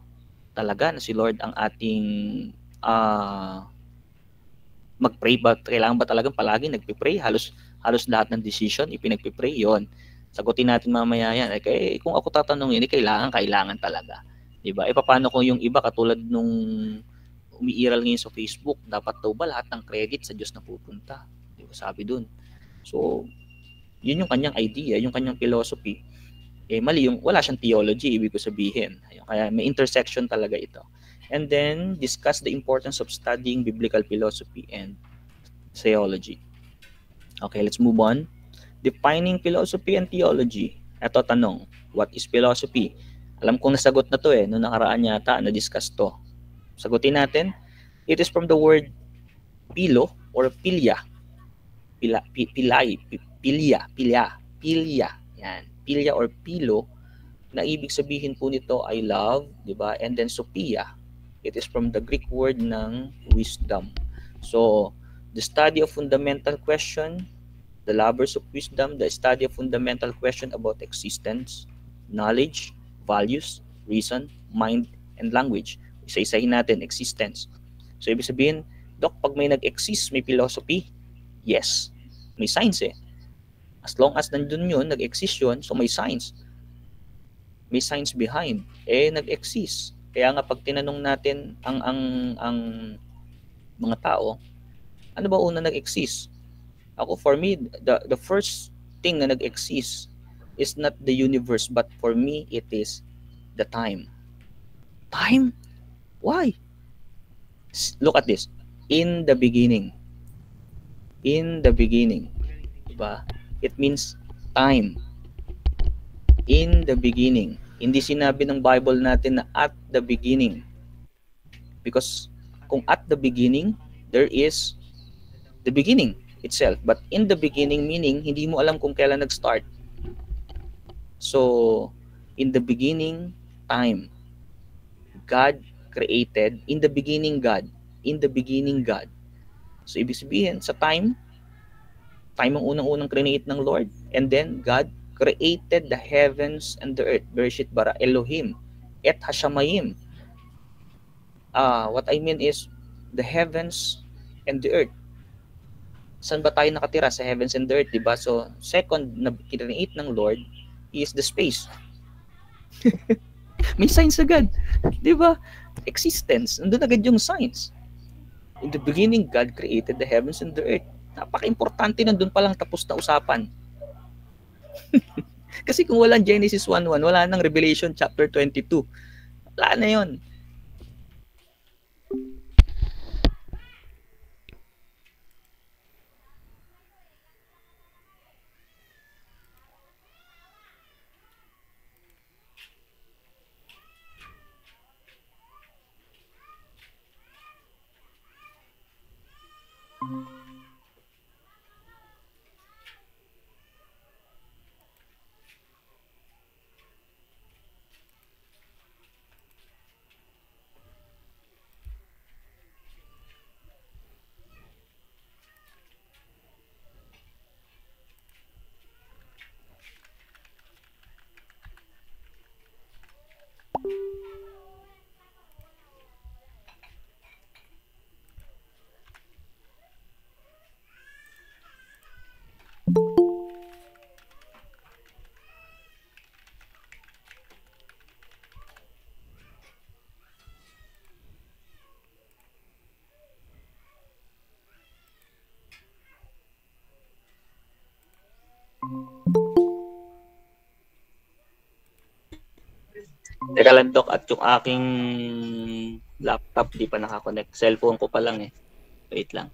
talaga na si Lord ang ating mag-pray ba? Kailangan ba talagang palagi nagpipray? Halos lahat ng decision ipinagpipray yon. Sagutin natin mamaya yan. Eh, kung ako tatanungin, kailangan talaga. Diba? Paano kung yung iba katulad nung umiiral ngayon sa Facebook, dapat daw ba lahat ng credit sa Diyos na pupunta? Diba? Sabi dun. So, yun yung kanyang idea, yung kanyang philosophy. Mali yung, wala siyang theology, ibig ko sabihin. Kaya may intersection talaga ito. And then, discuss the importance of studying biblical philosophy and theology. Okay, let's move on. Defining philosophy and theology. Ito tanong, what is philosophy? Alam kong nasagot na to noong nakaraan yata, na-discuss to. Sagutin natin. It is from the word pilo or pilya. Pilya. Yan. Pilya or pilo, na ibig sabihin po nito ay love, di ba? And then sophia, it is from the Greek word ng wisdom. So, the study of fundamental question, the lovers of wisdom, the study of fundamental question about existence, knowledge, values, reason, mind, and language. Isa-isahin natin, existence. So, ibig sabihin, Doc, pag may nag-exist, may philosophy? Yes. May science As long as nandun yun, nag-exist yun, so may science. May science behind. Nag-exist. Kaya nga pag tinanong natin ang mga tao, ano ba una nag-exist? Ako, for me, the first thing na nag-exist is not the universe, but for me, it is the time. Time? Why? Look at this. In the beginning. In the beginning. Diba? It means time. In the beginning. Hindi sinabi ng Bible natin na at the beginning. Because kung at the beginning, there is the beginning itself. But in the beginning meaning, hindi mo alam kung kailan nag-start. So, in the beginning, time. God created. In the beginning, God. In the beginning, God. So, ibig sabihin, sa time ang unang-unang create ng Lord. And then, God created the heavens and the earth. Bereshit bara Elohim et Hashamayim. What I mean is, the heavens and the earth. Saan ba tayo nakatira? Sa heavens and the earth, diba? So, second na create ng Lord is the space. May science agad. Diba? Existence. Nandun agad yung science. In the beginning, God created the heavens and the earth. Napaka-importante, nandun pa lang tapos na usapan. Kasi kung walang Genesis 1:1, wala nang Revelation chapter 22. Wala na yun. Teka lang, Doc, at yung aking laptop di pa nakakonect. Cellphone ko pa lang eh. Wait lang.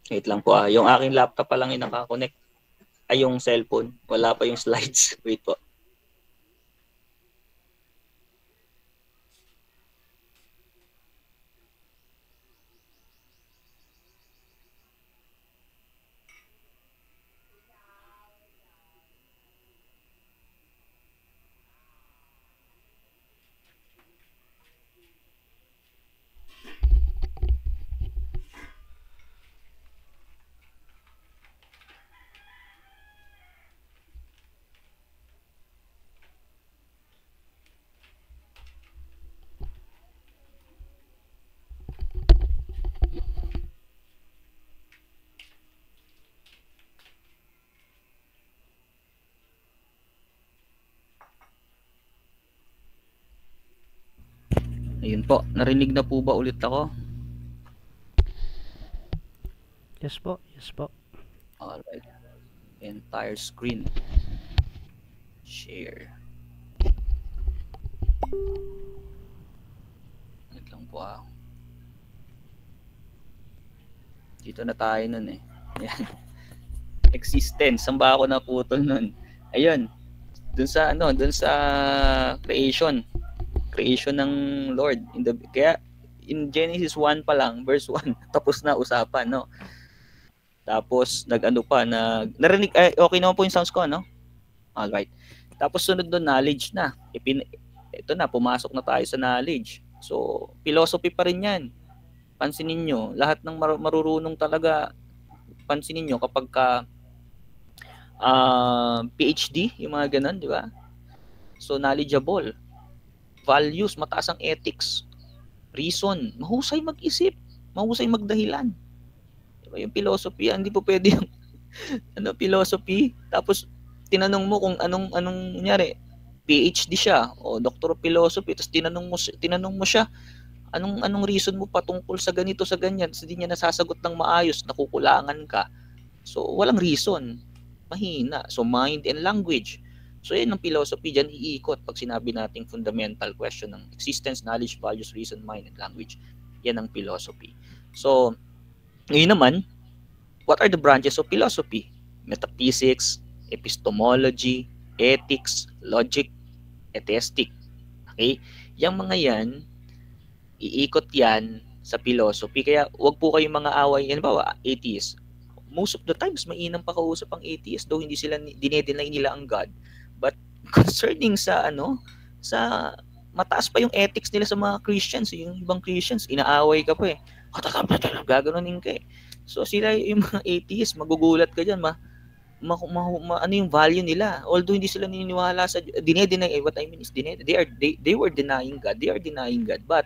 Wait lang po ah. Yung aking laptop pa lang yung nakakonect. Ay, yung cellphone. Wala pa yung slides. Wait po. Ayun po. Narinig na po ba ulit ako? Yes po, yes po. Alright. Entire screen. Share. Wait lang po ah. Dito na tayo nun eh. Ayan. Existence. Saan ba ako naputol nun? Ayun. Dun sa ano, dun sa creation ng Lord kaya in Genesis 1 pa lang, verse 1, tapos na usapan, no? Tapos nag-ano pa na narinig okay naman po yung sounds ko, no? All right. Tapos sunod doon knowledge na. Ito na, pumasok na tayo sa knowledge. So, philosophy pa rin 'yan. Pansinin niyo, lahat ng marurunong talaga, pansinin niyo kapag ka PhD, yung mga ganun, di ba? So, knowledgeable. Values, mataas ang ethics, reason, mahusay mag-isip, mahusay magdahilan. Diba? Yung philosophy, hindi po pwede yung philosophy, tapos tinanong mo kung anong kunyari, PhD siya o Doctor of Philosophy, tapos tinanong mo siya anong reason mo patungkol sa ganito sa ganyan, tapos hindi niya nasasagot ng maayos, nakukulangan ka. So walang reason, mahina. So mind and language. So yan ang philosophy, dyan iikot pag sinabi nating fundamental question ng existence, knowledge, values, reason, mind, and language. Yan ang philosophy. So, ngayon naman, what are the branches of philosophy? Metaphysics, epistemology, ethics, logic, atheistic. Okay? Yang mga yan, iikot yan sa philosophy. Kaya wag po kayong mga away. Yan ba, atheist. Most of the times, mainam pa kausap ang atheist, though hindi sila dinedeny nila ang God. But concerning sa sa mataas pa yung ethics nila sa mga Christians, yung ibang Christians, inaaway ka pa eh. Gaganunin ka eh. So sila yung mga atheists, magugulat ka diyan, ano yung value nila. Although hindi sila naniniwala sa dinedeny, what I mean is they were denying God. They are denying God, but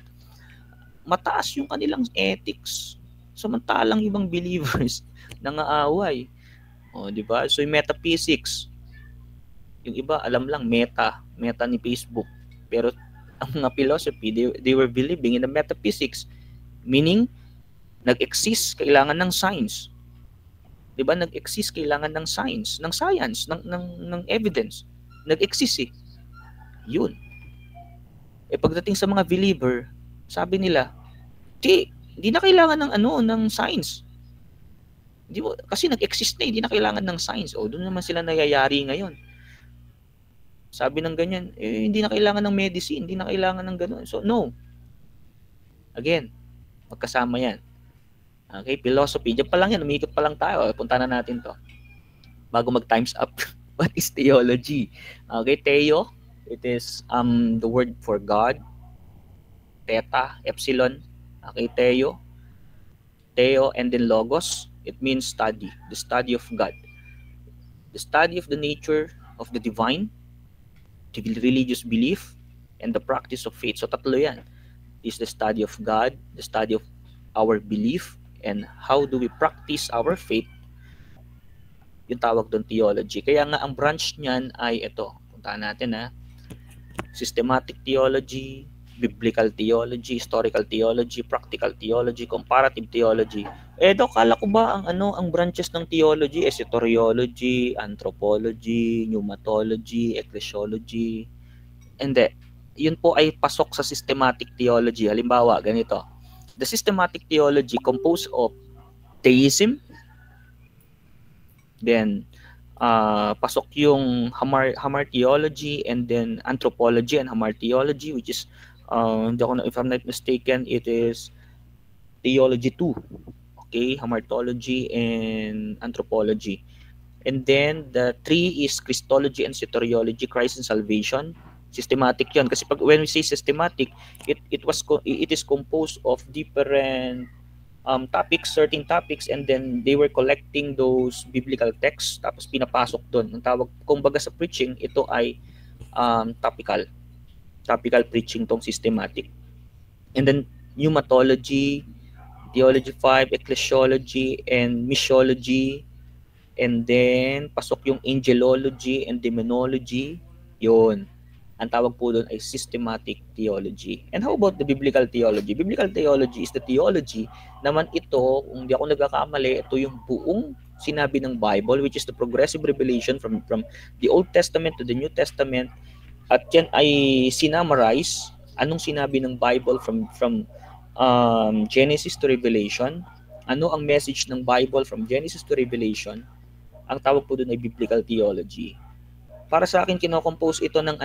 mataas yung kanilang ethics. Samantalang ibang believers nangaaway. O, di ba? So yung metaphysics, yung iba alam lang meta ni Facebook, pero ang mga philosophy, they were believing in the metaphysics, meaning nag-exist, kailangan ng science, di ba? Nag-exist, kailangan ng science, ng evidence, nag-exist eh. Yun eh. Pagdating sa mga believer, sabi nila, hindi na kailangan ng science, kasi nag-exist na, hindi na kailangan ng science. O doon naman sila nayayari ngayon. Sabi ng ganyan, hindi na kailangan ng medicine, hindi na kailangan ng gano'n. So, no. Again, magkasama yan. Okay, philosophy. Diyan pa lang yan, umikot pa lang tayo. Punta na natin to. Bago mag-times up. What is theology? Okay, theo, it is the word for God. Theta, epsilon. Okay, theo. Theo and then logos. It means study. The study of God. The study of the nature of the divine, the religious belief, and the practice of faith. So tatlo yan. Is the study of God, the study of our belief, and how do we practice our faith Yung tawag doon theology. Kaya nga ang branch niyan ay ito. Puntahan natin ha. Systematic theology, biblical theology, historical theology, practical theology, comparative theology. Dok, kala ko ba ang branches ng theology soteriology, anthropology, pneumatology, ecclesiology? Hindi. Yun po ay pasok sa systematic theology. Halimbawa, ganito. The systematic theology composed of theism, then pasok yung hamartiology, and then anthropology and hamartiology, which is if I'm not mistaken, it is theology 2. Okay, hamartology and anthropology. And then the 3 is Christology and soteriology, Christ and salvation. Systematic 'yon kasi when we say systematic, it is composed of different topics, certain topics, and then they were collecting those biblical texts tapos pinapasok doon. Ang tawag kumbaga sa preaching, ito ay topical preaching tong systematic. And then pneumatology, theology 5, ecclesiology and missiology, and then pasok yung angelology and demonology. Yun, ang tawag po doon ay systematic theology. And how about the biblical theology? Biblical theology is the theology naman ito, kung di ako nagkakamali, ito yung buong sinabi ng Bible, which is the progressive revelation from the Old Testament to the New Testament. At yan ay sinamarize anong sinabi ng Bible from Genesis to Revelation. Ano ang message ng Bible from Genesis to Revelation? Ang tawag po doon ay biblical theology. Para sa akin, kinocompose ito ng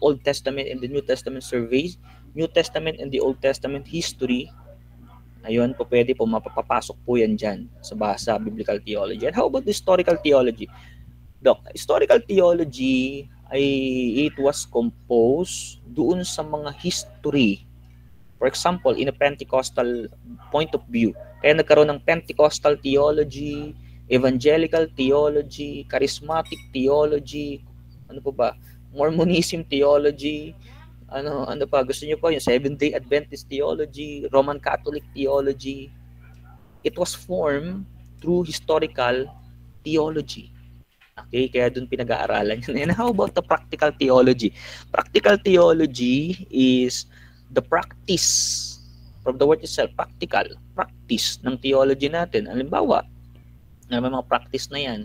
Old Testament and the New Testament surveys, New Testament and the Old Testament history. Ayun po, pwede po mapapasok po yan dyan sa biblical theology. And how about historical theology? Doc, historical theology it was composed doon sa mga history. For example, in a Pentecostal point of view. Kaya nagkaroon ng Pentecostal theology, evangelical theology, charismatic theology, ano po ba? Mormonism theology, ano pa gusto niyo po, yung Seventh-day Adventist theology, Roman Catholic theology. It was formed through historical theology. Okay, kaya doon pinag-aaralan yun. And how about the practical theology? Practical theology is the practice, from the word itself, practical, practice ng theology natin. Halimbawa, may mga practice na yan,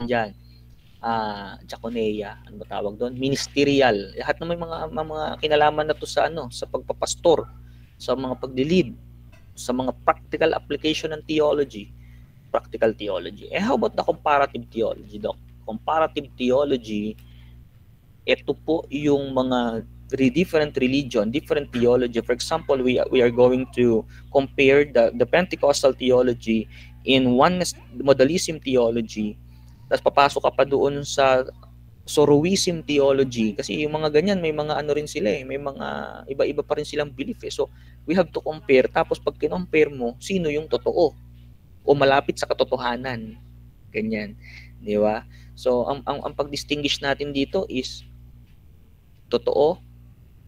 dyan, diaconia, ano ba tawag doon? Ministerial. Lahat na may mga kinalaman na to sa sa pagpapastor, sa mga paglilid, sa mga practical application ng theology, practical theology. How about the comparative theology, Doc? Comparative theology, ito po yung mga different religion, different theology. For example, we are going to compare the Pentecostal theology in oneness modalism theology. Tapos papasok ka pa doon sa Zoroism theology kasi yung mga ganyan may mga rin sila may mga iba-iba pa rin silang belief So we have to compare, tapos pag kinompare mo sino yung totoo o malapit sa katotohanan, ganyan, di ba? So ang pag-distinguish natin dito is totoo,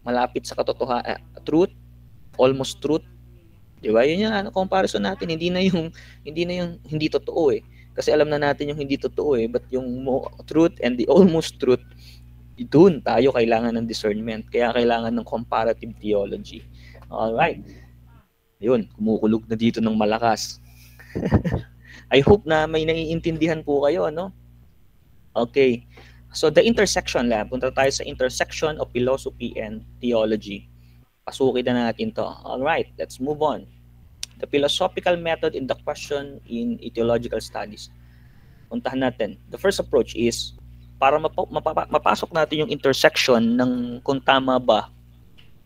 malapit sa katotohanan, truth, almost truth, di ba? Yun yung comparison natin, hindi na yung hindi totoo kasi alam na natin yung hindi totoo but yung truth and the almost truth, doon tayo kailangan ng discernment, kaya kailangan ng comparative theology. Alright, yun, kumukulog na dito ng malakas. I hope na may naiintindihan po kayo, ano? Okay, so the intersection lab, punta tayo sa intersection of philosophy and theology. Pasukin na natin to. Alright, let's move on. The philosophical method in the question in theological studies. Puntahan natin. The first approach is para mapasok natin yung intersection ng kung tama ba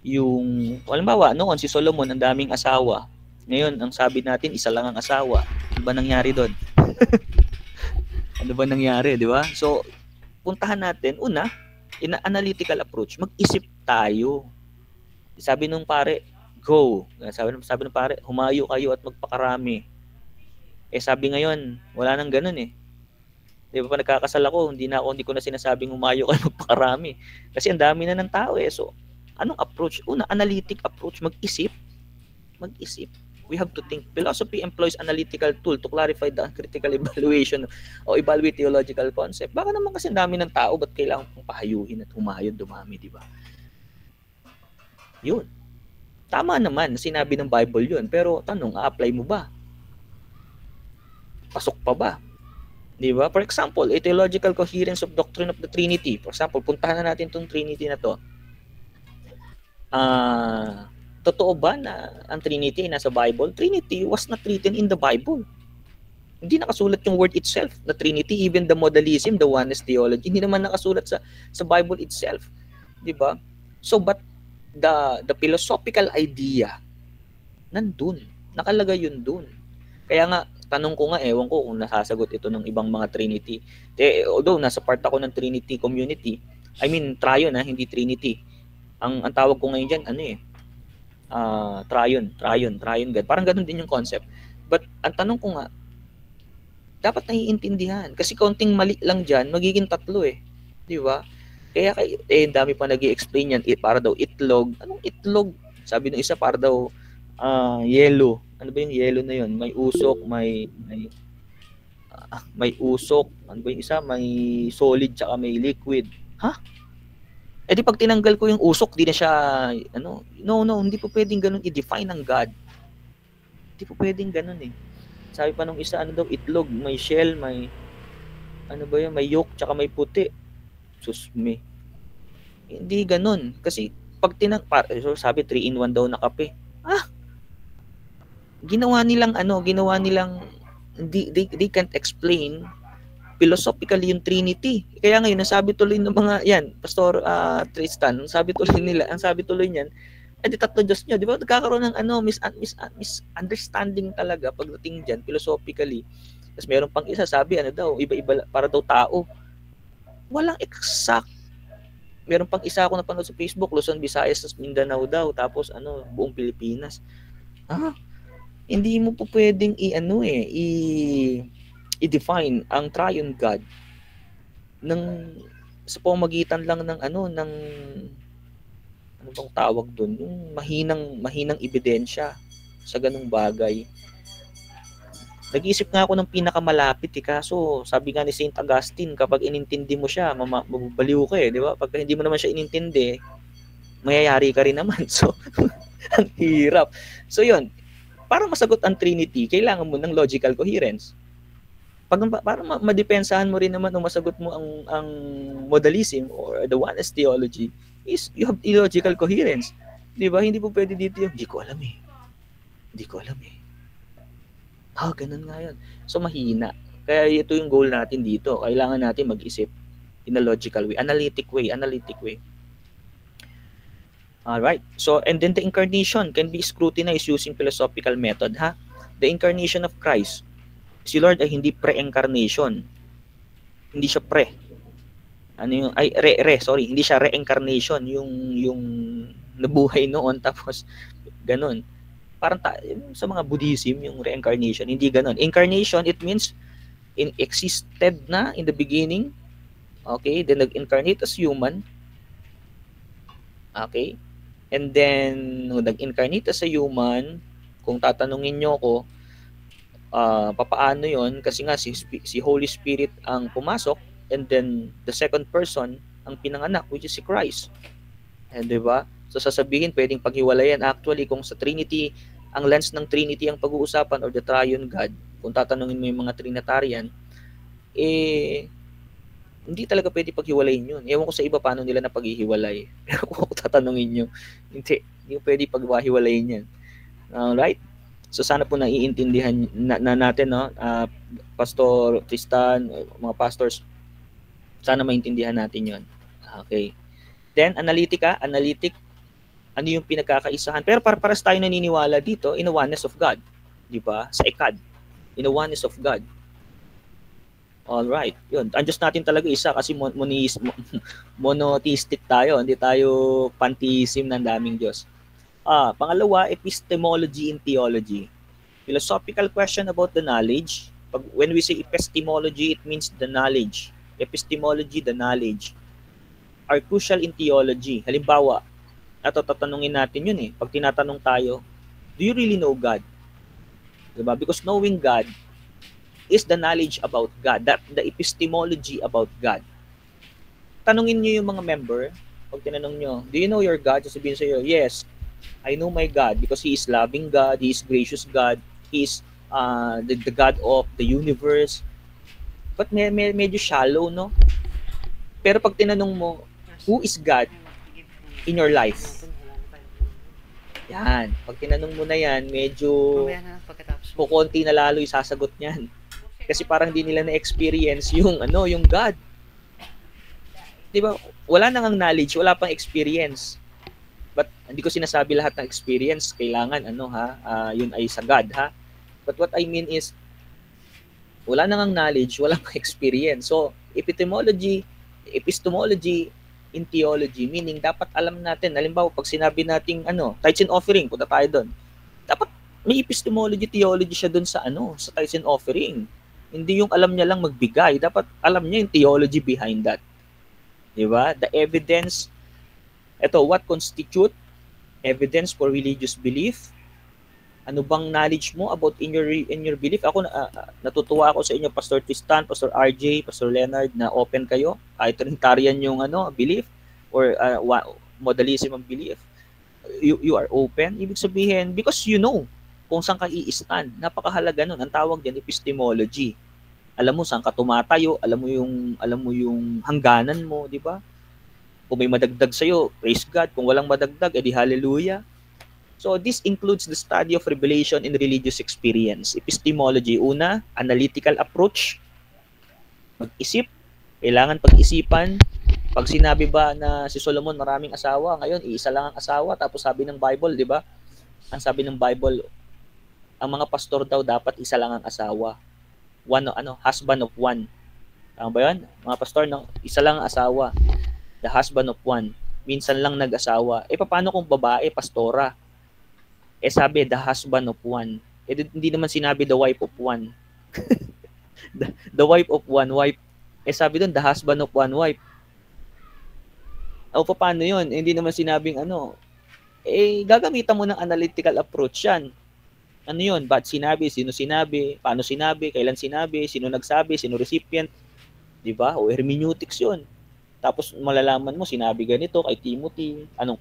yung, halimbawa, noon si Solomon ang daming asawa. Ngayon, ang sabi natin, isa lang ang asawa. Ano ba nangyari doon? Ano ba nangyari, di ba? So, puntahan natin, una, in an analytical approach, mag-isip tayo. Sabi nung pare, go. Sabi ng pare, humayo kayo at magpakarami. Sabi ngayon, wala nang ganun Di ba pa nagkakasal ako, hindi ko na sinasabing humayo kayo magpakarami. Kasi ang dami na ng tao So, anong approach? Una, analytic approach, mag-isip. Mag-isip. We have to think. Philosophy employs analytical tool to clarify the critical evaluation o evaluate theological concept. Baka naman kasi dami ng tao, ba't kailangan pong pahayuhin at humahayod, dumami, di ba? Yun. Tama naman, sinabi ng Bible yun. Pero tanong, a-apply mo ba? Pasok pa ba? Di ba? For example, a theological coherence of doctrine of the Trinity. For example, puntahan na natin itong Trinity na to. Totoo ba na ang Trinity ay nasa Bible? Trinity was not written in the Bible. Hindi nakasulat yung word itself, the Trinity, even the modalism, the oneness theology, hindi naman nakasulat sa Bible itself. Di ba? So, but the philosophical idea, nandun. Nakalagay yun dun. Kaya nga, tanong ko nga, ewan ko kung nasasagot ito ng ibang mga Trinity. Although, nasa part ako ng Trinity community, I mean, Trion, hindi Trinity. Ang tawag ko ngayon dyan, Trion God. Parang ganun din yung concept. But, ang tanong ko nga, dapat naiintindihan. Kasi konting mali lang dyan, magiging tatlo eh. Di ba? Kaya dami pa nag-i-explain yan. Para daw itlog. Anong itlog? Sabi ng isa, para daw yellow. Ano ba yung yellow na yun? May usok, may usok. Ano ba yung isa? May solid, tsaka may liquid. Ha? Eh di pag tinanggal ko yung usok, di na siya, no, hindi po pwedeng ganun i-define ng God. Hindi po pwedeng ganun eh. Sabi pa nung isa, itlog, may shell, may, may yolk, tsaka may puti. Susme. Hindi ganun. Kasi, pag sabi 3-in-1 daw na kape. Ginawa nilang, they can't explain philosophically yung Trinity. Kaya ngayon, nasabi tuloy ng mga, Pastor Tristan, ang sabi tuloy niyan, di tatlo Diyos nyo. Di ba? Nagkakaroon ng misunderstanding talaga pagdating dyan, philosophically. Tapos meron pang isa, sabi, iba-iba, para daw tao. Walang exact. Meron pang isa ako napanood sa Facebook, Luzon, Visayas, Mindanao daw, tapos buong Pilipinas. Hindi mo po pwedeng i-define ang triune God sa pamamagitan lang ng ano bang tawag doon, yung mahinang ebidensya sa ganung bagay. Nag-iisip nga ako ng pinakamalapit kaso sabi nga ni Saint Augustine, kapag inintindi mo siya, mababaliw ka di ba? Pag hindi mo naman siya inintindi, mayayari ka rin naman. So, ang hirap. So, yun. Para masagot ang Trinity, kailangan mo ng logical coherence. Para madepensahan mo rin naman o masagot mo ang modalism or the oneness theology, is you have illogical coherence. Di ba? Hindi po pwede dito yung, hindi ko alam eh. Ganun nga yun. So, mahina. Kaya ito yung goal natin dito. Kailangan natin mag-isip in a logical way, analytic way. Alright. So, and then the incarnation can be scrutinized using philosophical method, The incarnation of Christ. Si Lord ay hindi pre-incarnation. Hindi siya pre. Hindi siya reincarnation, yung nabuhay noon tapos ganun. Parang sa mga Buddhism, yung reincarnation, hindi ganun. Incarnation, it means existed na in the beginning. Okay, then nag-incarnate as human. Okay? And then nag-incarnate as a human, kung tatanungin nyo ko, papaano yon? Kasi nga si Holy Spirit ang pumasok, and then the second person ang pinanganak, which is si Christ. And diba? So sasabihin, pwedeng paghiwalayan. Actually, kung sa Trinity, ang lens ng Trinity ang pag-uusapan, or the Triune God, kung tatanungin mo yung mga Trinitarian, hindi talaga pwede paghiwalayin yun. Ewan ko sa iba paano nila na paghihiwalay. Pero kung tatanungin nyo, hindi pwede paghiwalayin yan. Alright? So sana po naiintindihan na natin, no? Pastor Tristan, mga pastors, sana maintindihan natin yon. Okay. Then, analytic, ano yung pinagkakaisahan? Pero paras tayo naniniwala dito in the oneness of God. Di ba? Sa ikad. In the oneness of God. Alright. Yun. Ang Diyos natin talaga isa kasi monotheistic tayo. Hindi tayo pantheism ng daming Diyos. Pangalawa, epistemology in theology. Philosophical question about the knowledge. When we say epistemology, it means the knowledge. Epistemology, the knowledge, are crucial in theology. Halimbawa, tatanungin natin yun Pag tinatanong tayo, Do you really know God? Diba? Because knowing God is the knowledge about God, that the epistemology about God. Tanungin niyo yung mga member, pag tinanong niyo, do you know your God? Sasabihin sa'yo, yes, I know my God because He is loving God, He is gracious God, He is the God of the universe. But medyo shallow, no? Pero pag tinanong mo, who is God in your life? Yan. Pag tinanong mo na yan, medyo kukunti na lalo yung sasagot niyan. Kasi parang hindi nila na-experience yung yung God. 'Di ba? Wala nang knowledge, wala pang experience. But hindi ko sinasabi lahat ng experience kailangan yun ay sa God, ha. But what I mean is wala nang knowledge, wala pang experience. So, epistemology in theology, meaning dapat alam natin, halimbawa pag sinabi nating tithes and offering, punta tayo doon. Dapat may epistemology, theology siya doon sa sa tithes and offering. Hindi yung alam niya lang magbigay, dapat alam niya yung theology behind that. 'Di ba? The evidence, what constitute evidence for religious belief? Ano bang knowledge mo about in your belief? Ako natutuwa ako sa inyo, Pastor Tristan, Pastor RJ, Pastor Leonard, na open kayo. Kahit Trinitarian yung belief or modalism ang belief. You are open. Ibig sabihin, because you know kung saan ka i-stand. Napakahalaga nun. Ang tawag diyan epistemology. Alam mo saan ka tumatayo, alam mo yung hangganan mo, di ba? Kung may madagdag sa'yo, praise God. Kung walang madagdag, edi hallelujah. So this includes the study of revelation in religious experience. Epistemology, una, analytical approach. Mag-isip, kailangan pag-isipan. Pag sinabi ba na si Solomon maraming asawa, ngayon iisa lang ang asawa, tapos sabi ng Bible, di ba? Ang sabi ng Bible, ang mga pastor daw dapat isa lang ang asawa. Husband of one. Tama ba yun? Mga pastor, isa lang ang asawa. The husband of one. Minsan lang nag-asawa. Paano kung babae, pastora? Sabi, the husband of one. Hindi naman sinabi the wife of one. the wife of one wife. Sabi doon, the husband of one wife. Paano yun? Hindi naman sinabing gagamitan mo ng analytical approach yan. Ano yun? Ba't sinabi? Sino sinabi? Paano sinabi? Kailan sinabi? Sino nagsabi? Sino recipient? Diba? O hermeneutics yun. Tapos malalaman mo, sinabi ganito kay Timothy, anong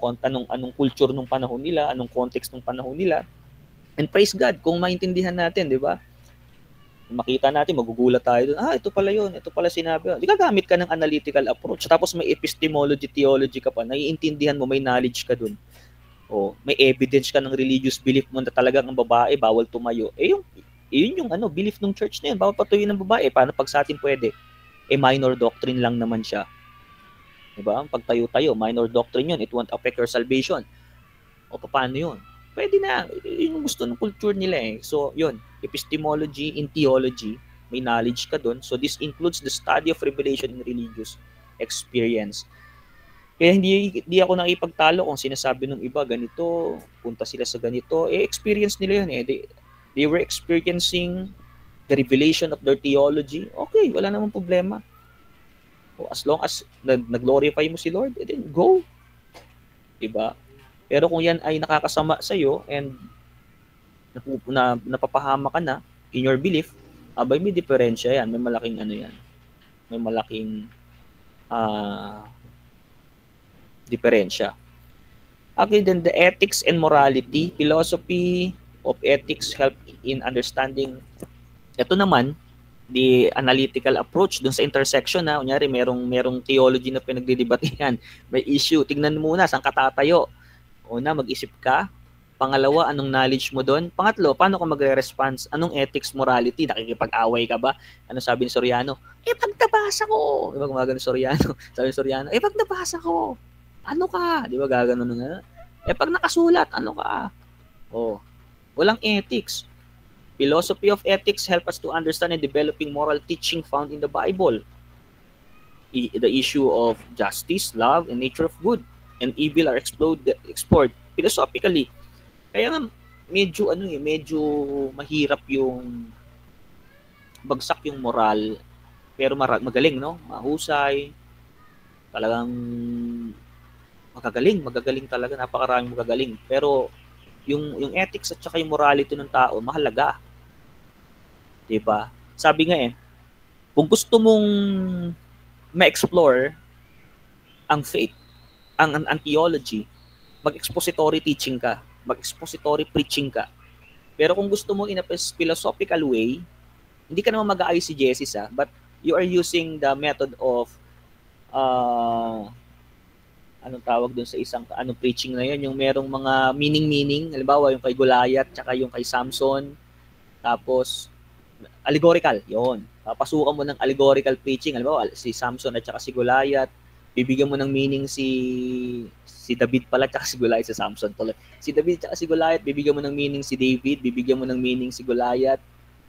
culture nung panahon nila, anong context nung panahon nila. And praise God, kung maintindihan natin, di ba? Makita natin, magugulat tayo doon, ito pala yun, ito pala sinabi. Di gagamit ka ng analytical approach, tapos may epistemology, theology ka pa, naiintindihan mo, may knowledge ka doon. May evidence ka ng religious belief mo na talagang ang babae, bawal tumayo. Yun yung belief ng church na yun, bawal patuloy ng babae, paano pag sa atin pwede? Minor doctrine lang naman siya. Diba? Pagtayo-tayo, minor doctrine yun, it won't affect your salvation. Paano yun? Pwede na. Yung gusto ng culture nila eh. So, yun. Epistemology in theology, may knowledge ka dun. So, this includes the study of revelation in religious experience. Kaya hindi ako nakipagtalo kung sinasabi ng iba, ganito, punta sila sa ganito. Experience nila yun eh. They were experiencing the revelation of their theology. Okay, wala namang problema. As long as nag-glorify mo si Lord, then go. Diba? Pero kung yan ay nakakasama sa'yo and napapahama ka na in your belief, may diferensya yan. May malaking yan. May malaking diferensya. Okay, then the ethics and morality, philosophy of ethics help in understanding. Ito naman, the analytical approach dun sa intersection na kunyari merong theology na pinagdidebatehan, may issue, tingnan muna saan ka tatayo. Una, mag-isip ka. Pangalawa, anong knowledge mo doon? Pangatlo, paano ka magre-response? Anong ethics, morality? Nakikipag-away ka ba? Ano sabi ni Soriano? Pag nabasa ko. Di ba gumagano Soriano? Sabi ni Soriano, pag nabasa ko. Ano ka? Di ba gagano nga? Pag nakasulat, ano ka? Walang ethics. Philosophy of ethics help us to understand and developing moral teaching found in the Bible. The issue of justice, love, and nature of good and evil are explored philosophically. Kaya nga medyo mahirap yung bagsak yung moral, pero magaling, no? Mahusay. Talagang magagaling talaga, napakaraming magagaling. Pero yung ethics at saka yung morality ng tao mahalaga. 'Di ba? Sabi nga kung gusto mong ma-explore ang faith, ang theology, mag-expository teaching ka, mag-expository preaching ka. Pero kung gusto mo in a philosophical way, hindi ka naman mag-eisegesis but you are using the method of anong tawag dun sa isang preaching na yun, yung merong mga meaning, halimbawa yung kay Goliath tsaka yung kay Samson, tapos allegorical, yun. Papasukan mo ng allegorical preaching, halimbawa si Samson at saka si Goliath, bibigyan mo ng meaning si David pala tsaka si Goliath, si Samson tuloy. Si David tsaka si Goliath, bibigyan mo ng meaning si David, bibigyan mo ng meaning si Goliath.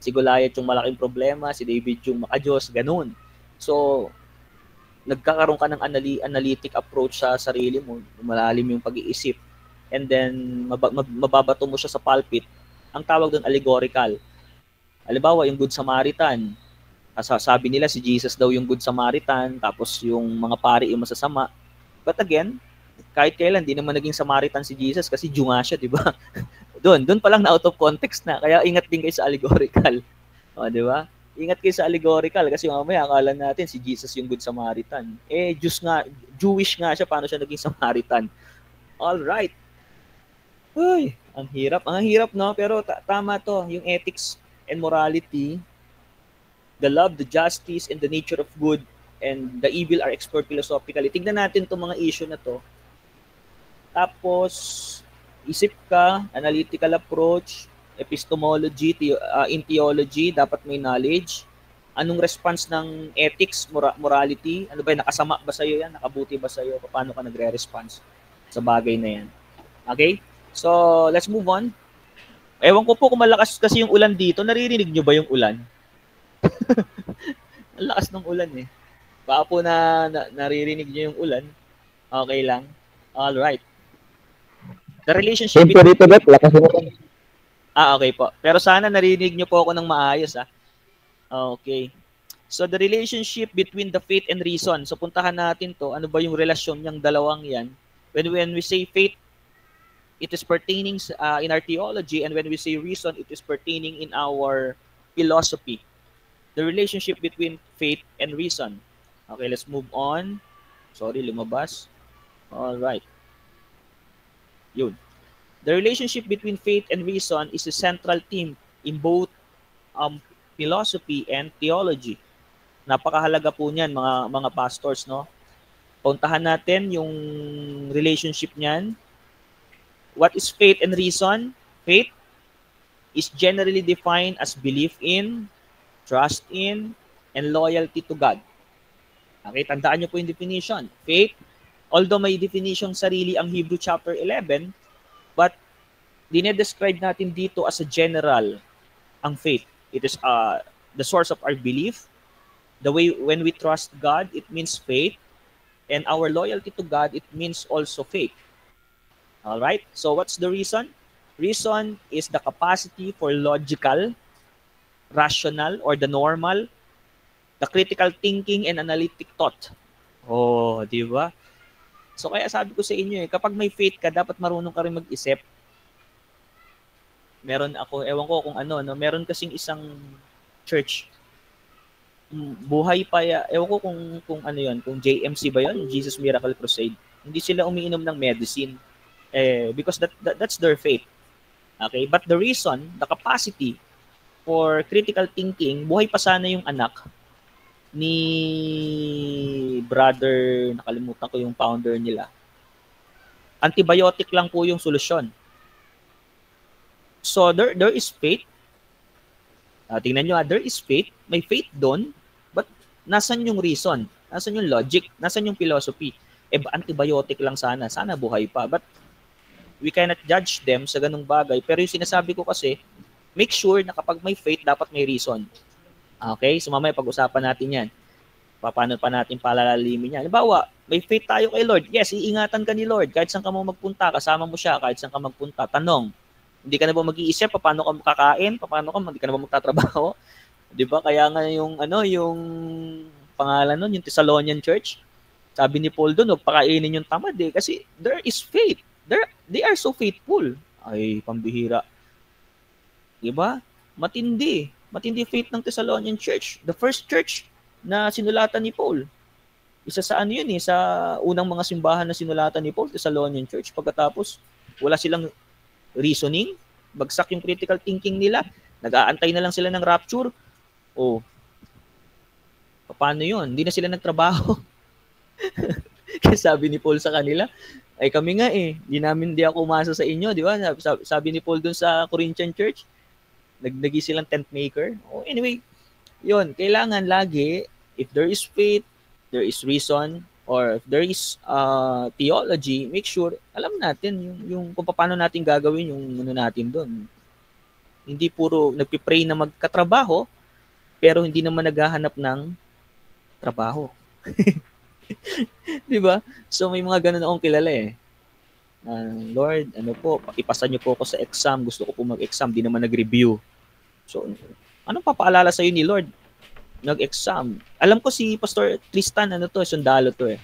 Si Goliath yung malaking problema, si David yung makadiyos, ganun. So, nagkakaroon ka ng analytic approach sa sarili mo, malalim yung pag-iisip, and then mababato mo siya sa pulpit. Ang tawag doon allegorical. Halimbawa, yung Good Samaritan. Sabi nila si Jesus daw yung Good Samaritan, tapos yung mga pari yung masasama. But again, kahit kailan, di naman naging Samaritan si Jesus kasi Jew nga siya, di ba? doon pa lang na out of context na. Kaya ingat din kayo sa allegorical. O, di ba? Ingat kayo sa allegorical kasi mamaya akala natin si Jesus yung Good Samaritan. Jewish nga siya, paano siya naging Samaritan? All right. Uy, ang hirap no? Pero tama to, yung ethics and morality, the love, the justice, and the nature of good and the evil are explored philosophically. Tingnan natin itong mga issue na to. Tapos, isip ka, analytical approach, epistemology, in theology, dapat may knowledge. Anong response ng ethics, morality? Ano ba, nakasama ba sa'yo yan? Nakabuti ba sa'yo? Paano ka nagre-response sa bagay na yan? Okay? So, let's move on. Ewan ko po kung malakas kasi yung ulan dito. Naririnig nyo ba yung ulan? Ang lakas ng ulan Baka po naririnig nyo yung ulan. Okay lang. All right. The relationship between... okay po. Pero sana narinig nyo po ako ng maayos Okay. So the relationship between the faith and reason. So puntahan natin to. Ano ba yung relasyon ng dalawang yan? When we say faith, it is pertaining in our theology, and when we say reason, it is pertaining in our philosophy. The relationship between faith and reason. Okay, let's move on. Sorry, lumabas. All right. Yun. The relationship between faith and reason is a central theme in both philosophy and theology. Napakahalaga po niyan, mga pastors, no? Puntahan natin yung relationship niyan. What is faith and reason? Faith is generally defined as belief in, trust in, and loyalty to God. Okay, tandaan niyo po yung definition. Faith, although may definition sarili ang Hebrew chapter 11, but dinedescribe natin dito as a general ang faith. It is the source of our belief. The way when we trust God, it means faith. And our loyalty to God, it means also faith. All right? So what's the reason? Reason is the capacity for logical, rational, or the normal, the critical thinking and analytic thought. Oh, di ba? So kaya sabi ko sa inyo kapag may faith ka, dapat marunong ka rin mag-isip. Meron ako, ewan ko kung ano, meron kasing isang church, buhay pa, ewan ko kung ano yun, kung JMC ba yun, Jesus Miracle Crusade. Hindi sila umiinom ng medicine because that's their faith. Okay, but the reason, the capacity for critical thinking, buhay pa sana yung anak ni brother, nakalimutan ko yung founder nila. Antibiotic lang po yung solusyon. So there is faith. Tingnan nyo, there is faith. May faith doon, but nasan yung reason? Nasan yung logic? Nasan yung philosophy? Antibiotic lang sana. Sana buhay pa. But we cannot judge them sa ganung bagay. Pero yung sinasabi ko kasi, make sure na kapag may faith, dapat may reason. Okay? So mamaya pag-usapan natin yan. Paano pa natin palalalimin yan? Halimbawa, may faith tayo kay Lord. Yes, iingatan ka ni Lord. Kahit saan ka mo magpunta, kasama mo siya. Kahit saan ka magpunta, tanong. Hindi ka na ba mag-iisip paano ka makakain? Hindi ka na ba magtatrabaho? 'Di ba? Kaya nga yung pangalan nun, yung Thessalonian Church, sabi ni Paul doon, pakainin yung tamad kasi there is faith. They are so faithful. Ay, pambihira. Diba? Matindi. Matindi faith ng Thessalonian Church. The first church na sinulatan ni Paul. Isa sa ano yun sa unang mga simbahan na sinulatan ni Paul, Thessalonian Church. Pagkatapos, wala silang reasoning, bagsak yung critical thinking nila, nag-aantay na lang sila ng rapture. Oh, paano yun? Hindi na sila nagtrabaho. Kaya sabi ni Paul sa kanila, ay kami nga di ako umasa sa inyo, di ba? Sabi ni Paul dun sa Corinthian Church, nagdagi silang tent maker. Oh, anyway, yun, kailangan lagi, if there is faith, there is reason, or if there is theology, make sure, alam natin yung kung paano natin gagawin yung ano natin doon. Hindi puro nagpipray na magkatrabaho, pero hindi naman naghahanap ng trabaho. Di ba? So may mga ganun akong kilala Lord, ano po, ipasa niyo po ako sa exam, gusto ko po mag-exam, di naman nag-review. So, anong papaalala sa iyo ni Lord? Nag-exam. Alam ko si Pastor Tristan, sundalo to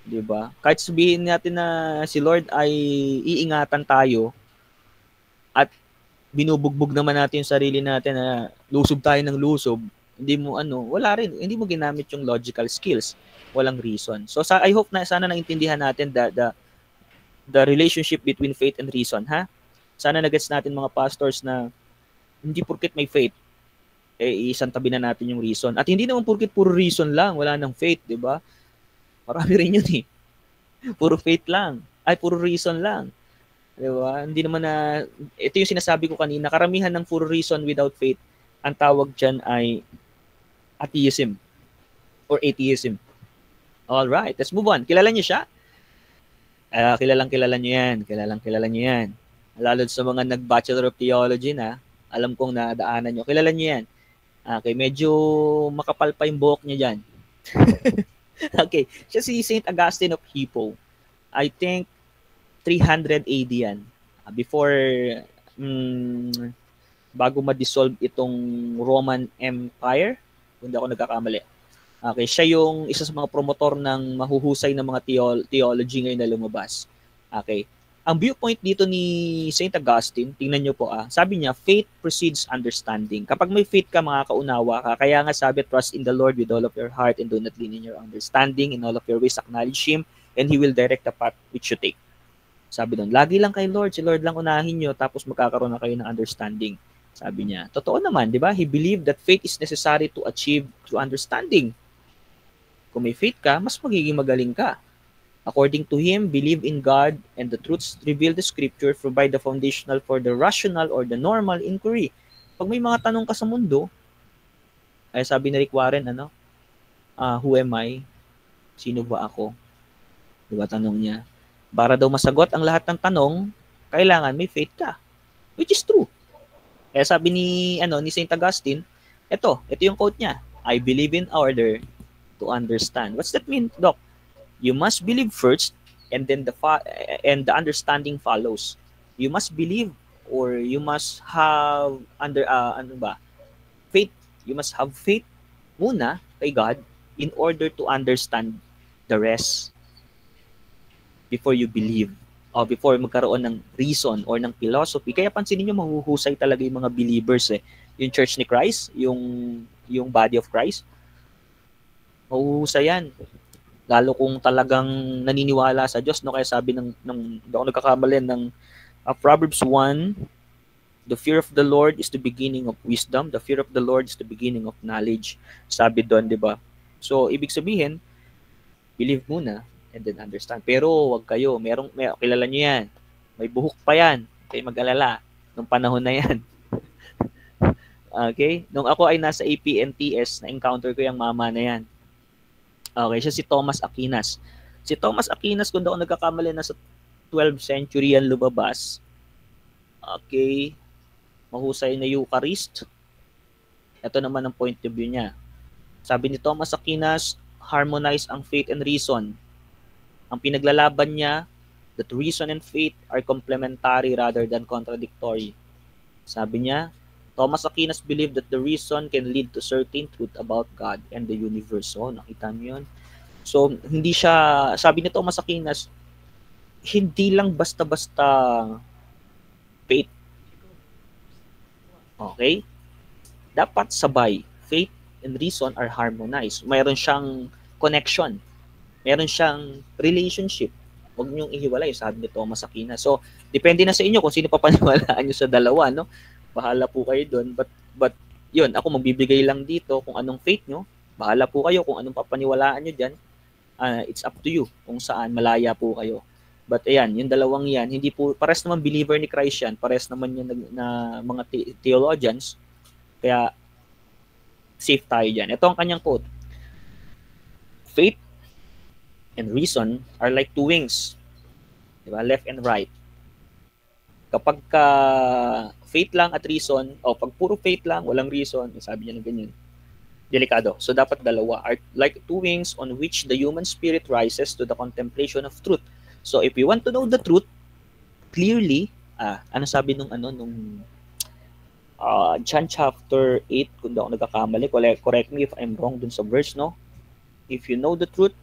Di ba? Kahit sabihin natin na si Lord ay iingatan tayo at binubugbog naman natin yung sarili natin na lusob tayo ng lusob, hindi mo hindi mo ginamit yung logical skills. Walang reason. So I hope na sana naintindihan natin the relationship between faith and reason, ha? Sana nagets natin mga pastors na hindi porket may faith isang tabi na natin yung reason. At hindi naman porket puro reason lang, wala nang faith, 'di ba? Marami rin yun Puro faith lang. Ay puro reason lang. 'Di ba? Hindi naman ito yung sinasabi ko kanina, karamihan ng puro reason without faith, ang tawag diyan ay atheism or atheism. All right, let's move on. Kilala niyo siya? Kilala niyo yan. Lalo sa mga nag-Bachelor of Theology na, alam kong nadaanan niyo. Kilala niyo yan. Okay, medyo makapal pa yung buhok niya dyan. Okay, siya si St. Augustine of Hippo. I think 300 AD yan. Before, bago ma-dissolve itong Roman Empire, kung hindi ako nagkakamali. Okay, siya yung isa sa mga promotor ng mahuhusay ng mga theology ngayon na lumabas. Okay. Ang viewpoint dito ni St. Augustine, tingnan nyo po sabi niya, faith precedes understanding. Kapag may faith ka, makakaunawa ka. Kaya nga sabi, trust in the Lord with all of your heart and do not lean in your understanding. In all of your ways, acknowledge Him and He will direct the path which you take. Sabi doon, lagi lang kay Lord, si Lord lang unahin nyo, tapos magkakaroon na kayo ng understanding. Sabi niya, totoo naman, di ba? He believed that faith is necessary to achieve true understanding. Kung may faith ka, mas magiging magaling ka. According to him, believe in God and the truths revealed in Scripture provide the foundational for the rational or the normal inquiry. Pag may mga tanong ka sa mundo, ay sabi ni Rick Warren, who am I? Sino ba ako? Diba tanong niya? Para daw masagot ang lahat ng tanong, kailangan may faith ka. Which is true. Kaya sabi ni St. Augustine, ito yung quote niya, I believe in order to understand. What's that mean, Doc? You must believe first, and then the understanding follows. You must believe, or you must have faith. You must have faith muna kay God in order to understand the rest before you believe, or before magkaroon ng reason or ng philosophy. Kaya pansinin niyo, mahuhusay talaga yung mga believers Yung Church ni Christ, yung body of Christ. Mahuhusay yan. Lalo kung talagang naniniwala sa Diyos, Kaya sabi hindi ako nagkakamali ng Proverbs 1, the fear of the Lord is the beginning of wisdom. The fear of the Lord is the beginning of knowledge. Sabi doon, di ba? So, ibig sabihin, believe muna and then understand. Pero, wag kayo. Kilala nyo yan. May buhok pa yan. Kayo mag-alala. Nung panahon na yan. Okay? Nung ako ay nasa APNTS, na-encounter ko yung mama na yan. Okay, siya si Thomas Aquinas. Si Thomas Aquinas, kung ako nagkakamali, nasa 12th century yan lumabas. Okay. Mahusay na Eucharist. Ito naman ang point of view niya. Sabi ni Thomas Aquinas, harmonize ang faith and reason. Ang pinaglalaban niya, that reason and faith are complementary rather than contradictory. Sabi niya, Thomas Aquinas believed that the reason can lead to certain truth about God and the universe. So, nakita niyo yun? So, hindi siya, sabi ni Thomas Aquinas, hindi lang basta-basta faith. Okay? Dapat sabay. Faith and reason are harmonized. Mayroon siyang connection. Meron siyang relationship. Huwag niyong ihiwalay, sabi ni Thomas Aquinas. So, depende na sa inyo kung sino papaniwalaan niyo sa dalawa, no? Bahala po kayo doon. But yun, ako magbibigay lang dito kung anong faith nyo. Bahala po kayo kung anong papaniwalaan nyo dyan. It's up to you kung saan malaya po kayo. But ayan, yung dalawang yan, hindi po, pares naman believer ni Christ yan, pares naman yan na mga theologians. Kaya, safe tayo dyan. Ito ang kanyang quote. Faith and reason are like two wings. Diba? Left and right. Kapag faith lang at reason, o pag puro faith lang, walang reason, sabi niya na ganyan, delikado. So dapat dalawa. Are like two wings on which the human spirit rises to the contemplation of truth. So if we want to know the truth, clearly, ano sabi nung John chapter 8, kung di ako nagkakamali, correct me if I'm wrong dun sa verse, no? If you know the truth,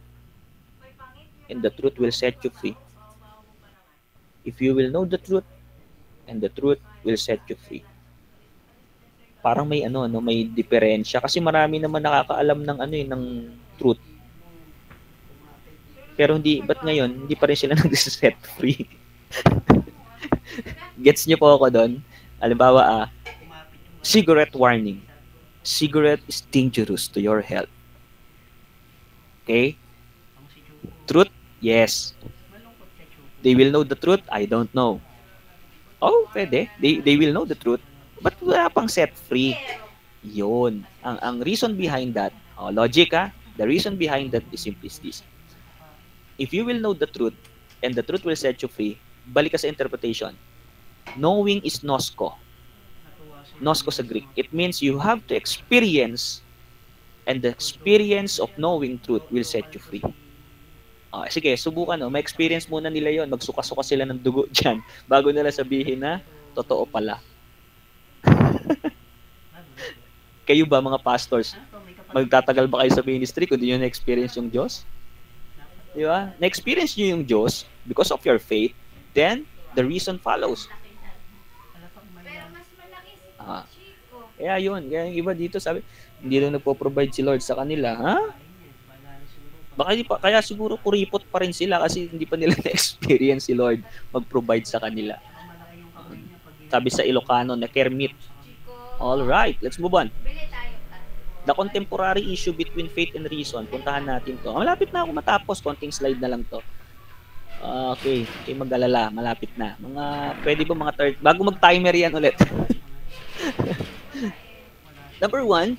and the truth will set you free. If you will know the truth, and the truth will set you free. Parang may may diferensya kasi marami naman nakakaalam ng ng truth. Pero ba't ngayon hindi pa rin sila nag-set free? Gets niyo po ako doon? Halimbawa, cigarette warning. Cigarette is dangerous to your health. Okay? Truth? Yes. They will know the truth? I don't know. Oh, pwede. They will know the truth. But wala pang set free. Yun. Ang reason behind that, logic the reason behind that is simply this. If you will know the truth, and the truth will set you free, balik ka sa interpretation. Knowing is nosko. Nosko sa Greek. It means you have to experience, and the experience of knowing truth will set you free. Sige, subukan. May experience muna nila yon. Magsuka-suka sila ng dugo dyan bago nila sabihin na totoo pala. Kayo ba mga pastors, magtatagal ba kayo sa ministry kung di nyo na-experience yung Diyos? Di ba? Na-experience nyo yung Diyos because of your faith, then the reason follows. Kaya yun. Kaya yung iba dito sabi, hindi lang nagpo-provide si Lord sa kanila. Kaya siguro kuripot pa rin sila kasi hindi pa nila na-experience si Lord mag-provide sa kanila. Sabi sa Ilocano na kermit. Alright, let's move on. The contemporary issue between faith and reason. Puntahan natin to. Malapit na ako matapos. Konting slide na lang to. Okay, mag-alala. Malapit na. Pwede ba mga third? Bago mag-timer yan ulit. Number 1,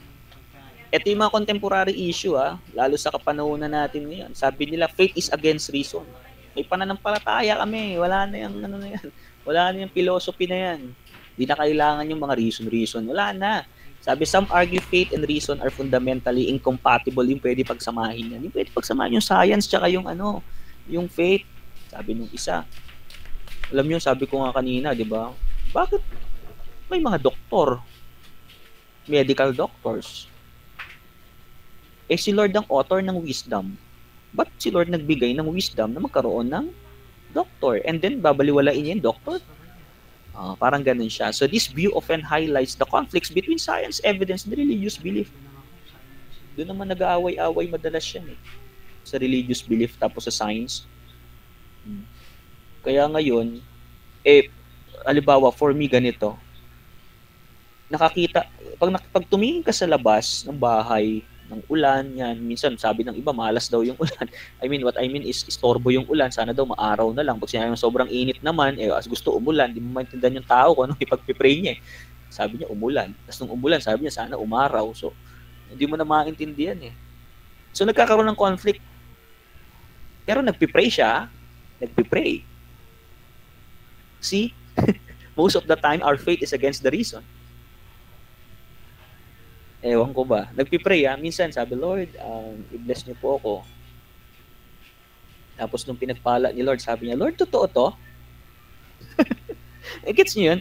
ito yung mga contemporary issue, lalo sa kapanahunan natin ngayon. Sabi nila, faith is against reason. May pananampalataya kami. Wala na yung yan. Wala na yung philosophy na yan. Hindi na kailangan yung mga reason. Wala na. Sabi, some argue faith and reason are fundamentally incompatible. Yung pwede pagsamahin yan. Yung pwede pagsamahin yung science tsaka yung yung faith. Sabi nung isa. Alam nyo, sabi ko nga kanina, di ba? Bakit may mga doktor? Medical doctors. Si Lord ang author ng wisdom. Ba't si Lord nagbigay ng wisdom na magkaroon ng doctor? And then, babaliwalain niya yung doctor? Parang ganun siya. So, this view often highlights the conflicts between science, evidence, and religious belief. Doon naman nag-aaway-away madalas yan sa religious belief tapos sa science. Kaya ngayon, halimbawa, for me, ganito. Pag tumingin ka sa labas ng bahay, ng ulan, yan. Minsan, sabi ng iba, malas daw yung ulan. What I mean is, istorbo yung ulan. Sana daw maaraw na lang. Pag sinabi sobrang init naman, as gusto umulan, di mo maintindihan yung tao kung anong ipag-pray niya. Sabi niya, umulan. Tapos nung umulan, sabi niya, sana umaraw. So, hindi mo na maintindihan So, nagkakaroon ng conflict. Pero nagpipray siya. Nagpipray. See? Most of the time, our faith is against the reason. Ewan ko ba. Nagpipray minsan sabi, Lord, i-bless niyo po ako. Tapos nung pinagpala ni Lord, sabi niya, Lord, totoo to? Gets niyo yun?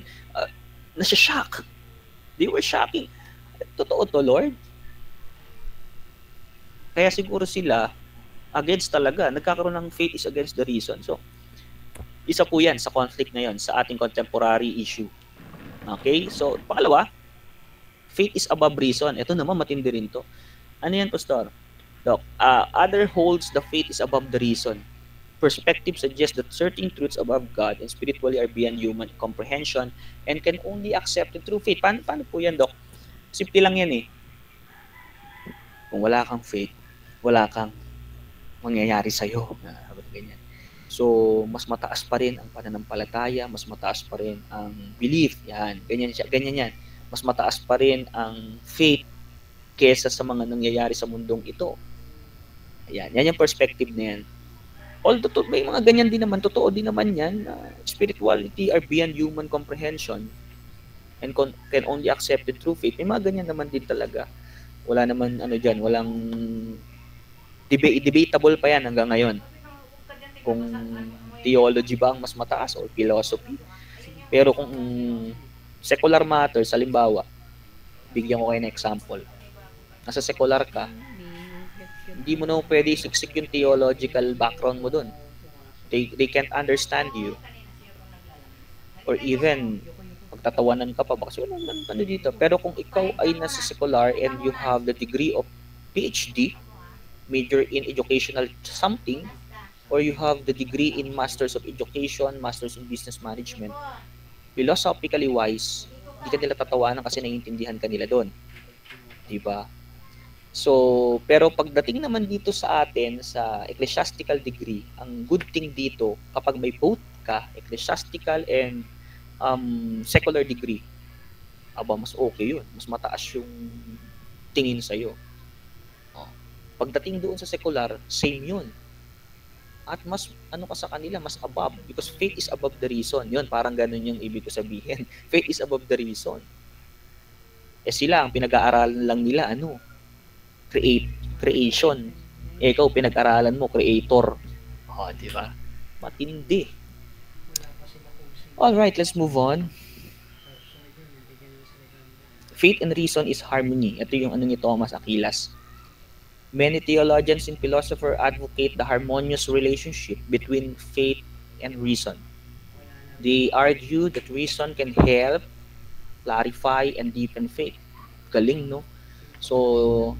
Nasya-shock. They were shocking. Totoo to, Lord? Kaya siguro sila, against talaga. Nagkakaroon ng faith is against the reason. So, Isa po yan sa conflict ngayon sa ating contemporary issue. Okay? So, pangalawa, faith is above reason. Ito naman, matindi rin to. Ano yan, Pastor? Doc, other holds the faith is above the reason. Perspective suggests that certain truths above God and spiritually are beyond human comprehension and can only accept it through faith. Paano po yan, Doc? Simple lang yan eh. Kung wala kang faith, wala kang mangyayari sa'yo. Ganyan. So, mas mataas pa rin ang pananampalataya, mas mataas pa rin ang belief. Yan, ganyan yan. Mas mataas pa rin ang faith kesa sa mga nangyayari sa mundong ito. Ayan, yan yung perspective na yan. Although may mga ganyan din naman, totoo din naman yan, spirituality are beyond human comprehension and can only accept it through faith. May mga ganyan naman din talaga. Wala naman dyan, walang debatable pa yan hanggang ngayon. Kung theology ba ang mas mataas or philosophy. Pero kung secular matters, halimbawa, bigyan ko kayo ng example. Nasa secular ka, hindi mo na pwede siksik yung theological background mo dun. They can't understand you. Or even, pagtatawanan ka pa, kasi ano dito. Pero kung ikaw ay nasa secular and you have the degree of PhD, major in educational something, or you have the degree in Masters of Education, Masters in Business Management, philosophically wise, hindi ka nila tatawanan kasi naiintindihan ka nila doon. Diba? So, pero pagdating naman dito sa atin, sa ecclesiastical degree, ang good thing dito, kapag may both ka, ecclesiastical and secular degree, mas okay yun. Mas mataas yung tingin sa'yo. Pagdating doon sa secular, same yun. At mas ka sa kanila, mas above, because faith is above the reason. Yun, parang ganun yung ibig ko sabihin. Faith is above the reason. Sila ang pinag-aaralan lang nila creation. Ikaw pinag-aralan mo creator. Di ba? Matindi. All right, let's move on. Faith and reason is harmony. Ito yung ni Thomas Aquinas. Many theologians and philosophers advocate the harmonious relationship between faith and reason. They argue that reason can help clarify and deepen faith. Galing, no? So,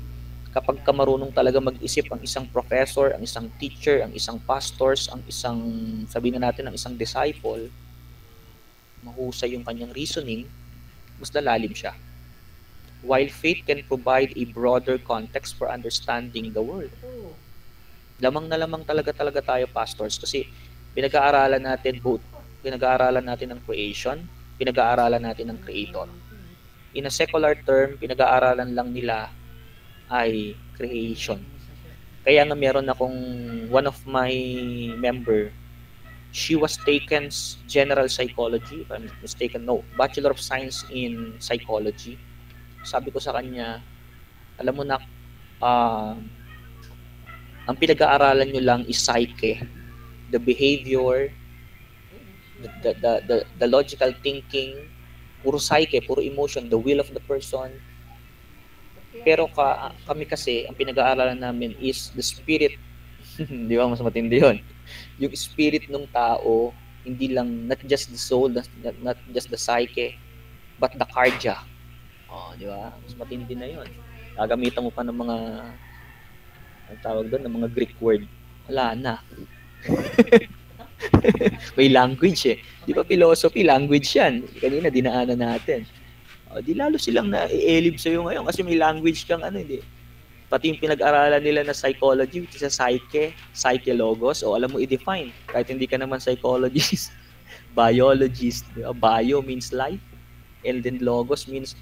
kapag ka marunong talaga mag-isip ang isang professor, ang isang teacher, ang isang pastors, ang isang, sabihin na natin, ang isang disciple, mahusay yung kanyang reasoning, mas lalalim siya. While faith can provide a broader context for understanding the world. Lamang na lamang talaga tayo, pastors, kasi pinag-aaralan natin both. Pinag-aaralan natin ang creation, pinag-aaralan natin ang creator. In a secular term, pinag-aaralan lang nila ay creation. Kaya nga meron akong one of my member, she was taken general psychology, if I'm not mistaken, Bachelor of Science in Psychology. Sabi ko sa kanya, alam mo na, ang pinag-aaralan nyo lang is psyche, the behavior, the logical thinking, puro psyche, puro emotion, the will of the person. Pero kami kasi, ang pinag-aaralan namin is the spirit. Di ba? Mas matindi yun. Yung spirit ng tao, hindi lang, not just the soul, not just the psyche, but the cardia. Di ba? Mas matindi na yun. Gagamitan mo pa ng mga, ang tawag doon, ng mga Greek word. Wala na. May language eh. Di ba philosophy, language yan. Kanina, dinaanan natin. Di lalo silang na-elib sa'yo ngayon kasi may language kang hindi. Pati yung pinag-aralan nila na psychology, which is a psyche logos, alam mo i-define. Kahit hindi ka naman psychologist, biologist. Diba? Bio means life, and then logos means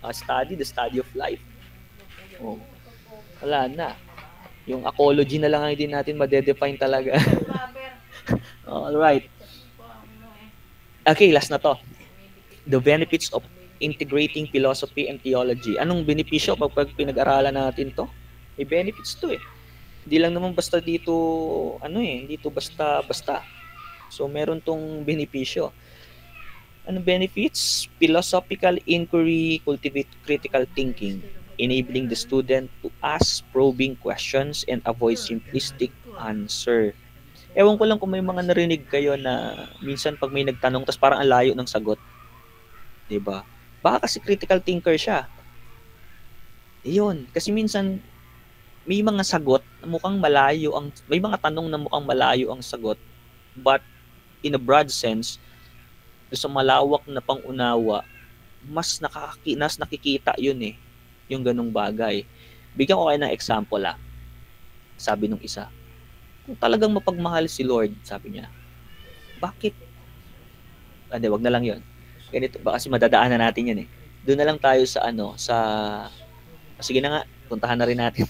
the study of life. Wala na. Yung ecology na lang ang hindi natin ma-define talaga. Alright. Okay, last na to. The benefits of integrating philosophy and theology. Anong benepisyo pag pinag-aralan natin to? May benefits to eh. Hindi lang naman basta dito, dito basta. So, meron tong benepisyo. Anong benefits? Philosophical inquiry, cultivate critical thinking, enabling the student to ask probing questions and avoid simplistic answer. Ewan ko lang kung may mga narinig kayo na minsan pag may nagtanong tapos parang ang layo ng sagot. 'Di ba? Baka kasi critical thinker siya. Iyon, kasi minsan may mga sagot na mukhang malayo may mga tanong na mukhang malayo ang sagot, but in a broad sense, sa malawak na pangunawa, mas nakikita yun eh, yung ganung bagay. Bigyan ko kayo ng example Sabi nung isa, kung talagang mapagmahal si Lord, sabi niya, bakit? Hindi, wag na lang yun. Ganito, baka kasi madadaanan natin yun eh. Doon na lang tayo sige na nga, puntahan na rin natin.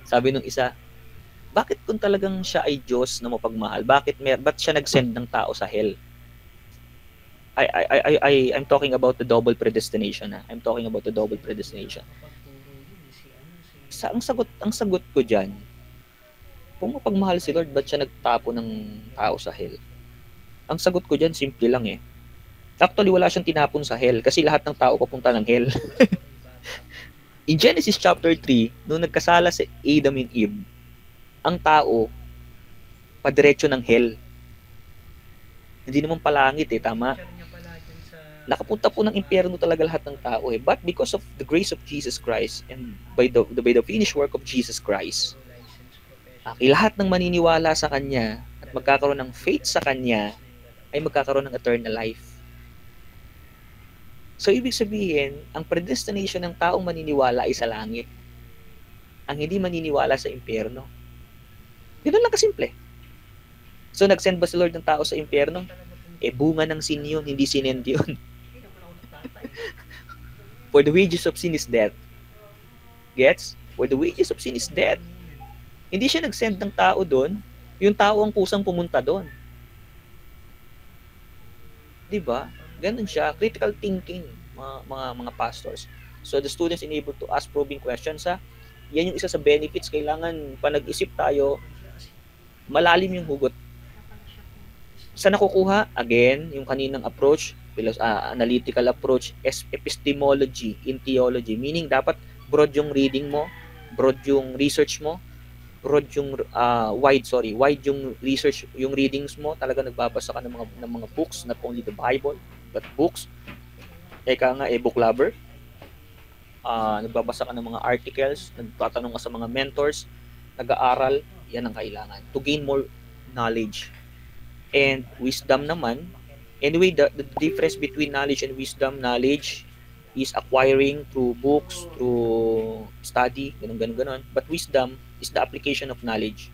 Sabi nung isa, bakit kung talagang siya ay Diyos na mapagmahal, ba't siya nag-send ng tao sa hell? I'm talking about the double predestination. I'm talking about the double predestination. Ang sagot ko diyan, kung mapagmahal si Lord, ba't siya nagtapo ng tao sa hell? Ang sagot ko diyan, simple lang eh. Actually, wala siyang tinapon sa hell kasi lahat ng tao papunta ng hell. In Genesis chapter 3, nung nagkasala si Adam and Eve, ang tao padiretso ng hell. Hindi naman palangit eh, tama? Nakapunta po ng impyerno talaga lahat ng tao eh. But because of the grace of Jesus Christ and by the finished work of Jesus Christ, lahat ng maniniwala sa Kanya at magkakaroon ng faith sa Kanya ay magkakaroon ng eternal life. So, ibig sabihin, ang predestination ng taong maniniwala ay sa langit. Ang hindi maniniwala sa impyerno. Ganun lang kasimple. So, nag-send ba si Lord ng tao sa impyerno? Bunga ng sin yun, hindi sinend yun. For the wages of sin is death. Gets? For the wages of sin is death. Hindi siya nag-send ng tao doon, yung tao ang kusang pumunta doon. Diba? Ganun siya, critical thinking, mga pastors. So the students enabled to ask probing questions, yan yung isa sa benefits. Kailangan pa nag-isip tayo, malalim yung hugot. Saan nakukuha? Again, yung kaninang approach, analytical approach, epistemology in theology. Meaning, dapat broad yung reading mo, broad yung research mo, broad yung wide yung research, yung readings mo. Talaga nagbabasa ka ng mga books, not only the Bible, but books. Eka nga, book lover. Nagbabasa ka ng mga articles, nagtatanong ka sa mga mentors, nag-aaral, yan ang kailangan. To gain more knowledge. And wisdom naman, anyway, the difference between knowledge and wisdom, knowledge is acquiring through books, through study, ganun. But wisdom is the application of knowledge.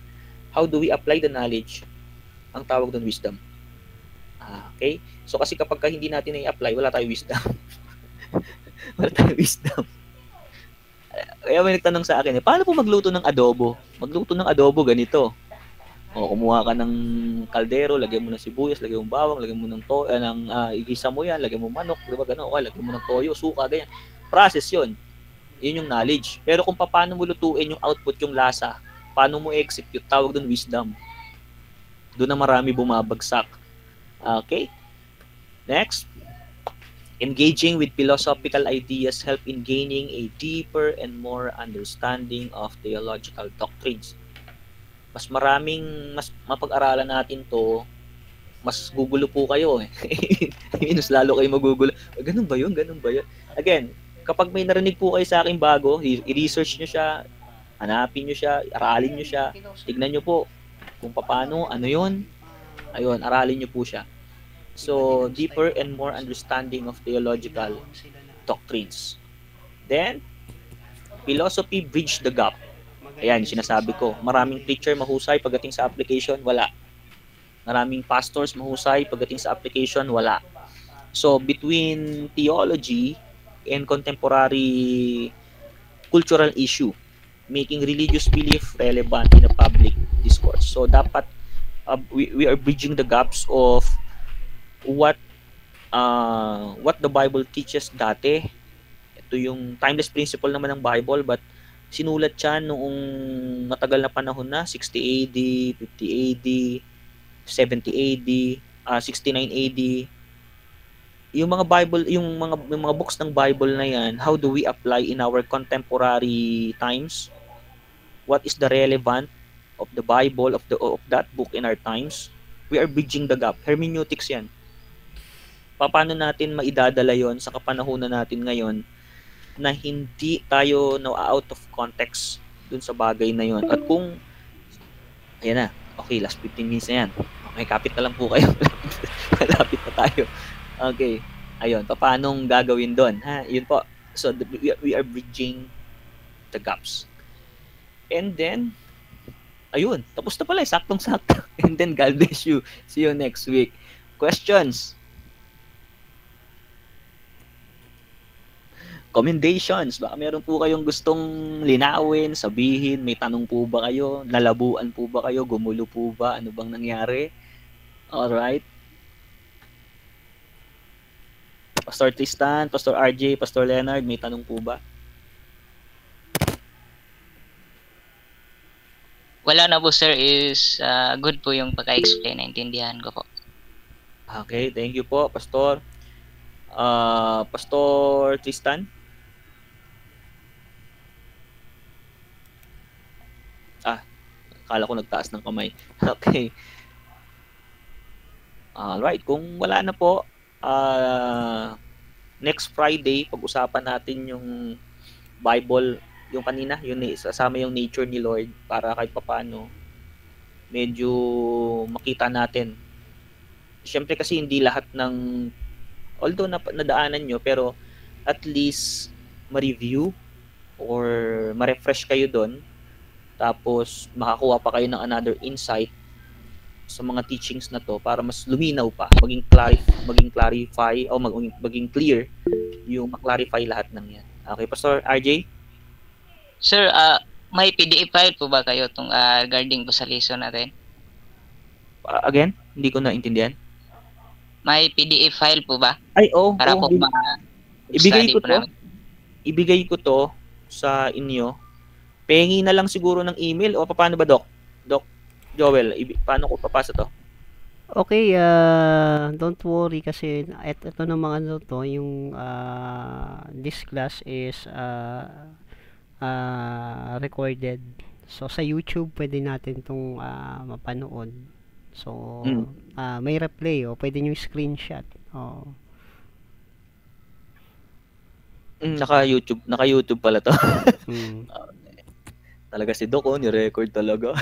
How do we apply the knowledge? Ang tawag doon wisdom. Okay? So kasi kapag hindi natin i-apply, wala tayong wisdom. Wala tayong wisdom. Kaya may nagtanong sa akin, paano po magluto ng adobo? Magluto ng adobo ganito. Kumuha ka ng kaldero, lagyan mo ng sibuyas, lagyan mo bawang, lagyan mo ng igisa mo yan, lagyan mo manok, diba gano'n? Okay, lagyan mo ng toyo, suka, ganyan. Process yun. Yun yung knowledge. Pero kung paano mo lutuin yung output, yung lasa, paano mo execute, tawag doon wisdom. Doon na marami bumabagsak. Okay? Next. Engaging with philosophical ideas help in gaining a deeper and more understanding of theological doctrines. Mas mapag-aralan natin to, mas gugulo po kayo eh. Mas lalo kayo magugulo. Ganun ba yun? Again, kapag may narinig po kayo sa akin bago, i-research nyo siya, hanapin nyo siya, aralin nyo siya, tignan nyo po kung paano, ano yun. Ayun, aralin nyo po siya. So, deeper and more understanding of theological doctrines. Then, philosophy bridge the gap. Ayan, sinasabi ko. Maraming preacher mahusay pagdating sa application, wala. Maraming pastors mahusay pagdating sa application, wala. So, between theology and contemporary cultural issue, making religious belief relevant in a public discourse. So, dapat we are bridging the gaps of what the Bible teaches dati. Ito yung timeless principle naman ng Bible, but sinulat siya noong matagal na panahon na, 60 AD, 50 AD, 70 AD, 69 AD. Yung mga Bible, yung mga books ng Bible na yan, how do we apply in our contemporary times? What is the relevant of the Bible, of that book in our times, we are bridging the gap. Hermeneutics yan. Paano natin maidadala yon sa kapanahunan natin ngayon na hindi tayo out of context dun sa bagay na yon. At kung, ayan na, okay, last 15 minutes na yan. Okay, kapit na lang po kayo. Malapit na tayo. Okay, ayun, paano gagawin doon? Ha? Yun po. So, we are bridging the gaps. And then, ayun, tapos na pala, saktong-sakto. And then, God bless you. See you next week. Questions? Commendations? Baka meron po kayong gustong linawin, sabihin, may tanong po ba kayo? Lalabuan po ba kayo? Gumulo po ba? Ano bang nangyari? Alright. Pastor Tristan, Pastor RJ, Pastor Leonard, may tanong po ba? Wala na po sir, is good po yung pagka-explain, naintindihan ko po. Okay, thank you po, Pastor. Pastor Tristan? Akala ko nagtaas ng kamay. Okay. Alright, kung wala na po, next Friday, pag-usapan natin yung Bible, yung kanina, yun kasama yung nature ni Lord para kahit papaano medyo makita natin. Siyempre kasi hindi lahat ng, although nadaanan nyo, pero at least ma-review or ma-refresh kayo doon, tapos makakuha pa kayo ng another insight sa mga teachings na to para mas luminaw pa, maging clarify o maging clear yung ma-clarify lahat ng yan. Okay, Pastor RJ? Sir, may PDF file po ba kayo tong regarding po sa lesson natin? Again, hindi ko naintindihan. May PDF file po ba? Ay, Para po ibigay ko to sa inyo. Pengi na lang siguro ng email o paano ba, Doc? Doc Joel, paano ko papasa to? Okay, don't worry kasi ito ng mga ano to, yung this class is recorded. So sa YouTube pwede natin tong mapanood. So may replay pwede niyo screenshot. Naka-YouTube pala to. Talaga si Doc, ni-record talaga.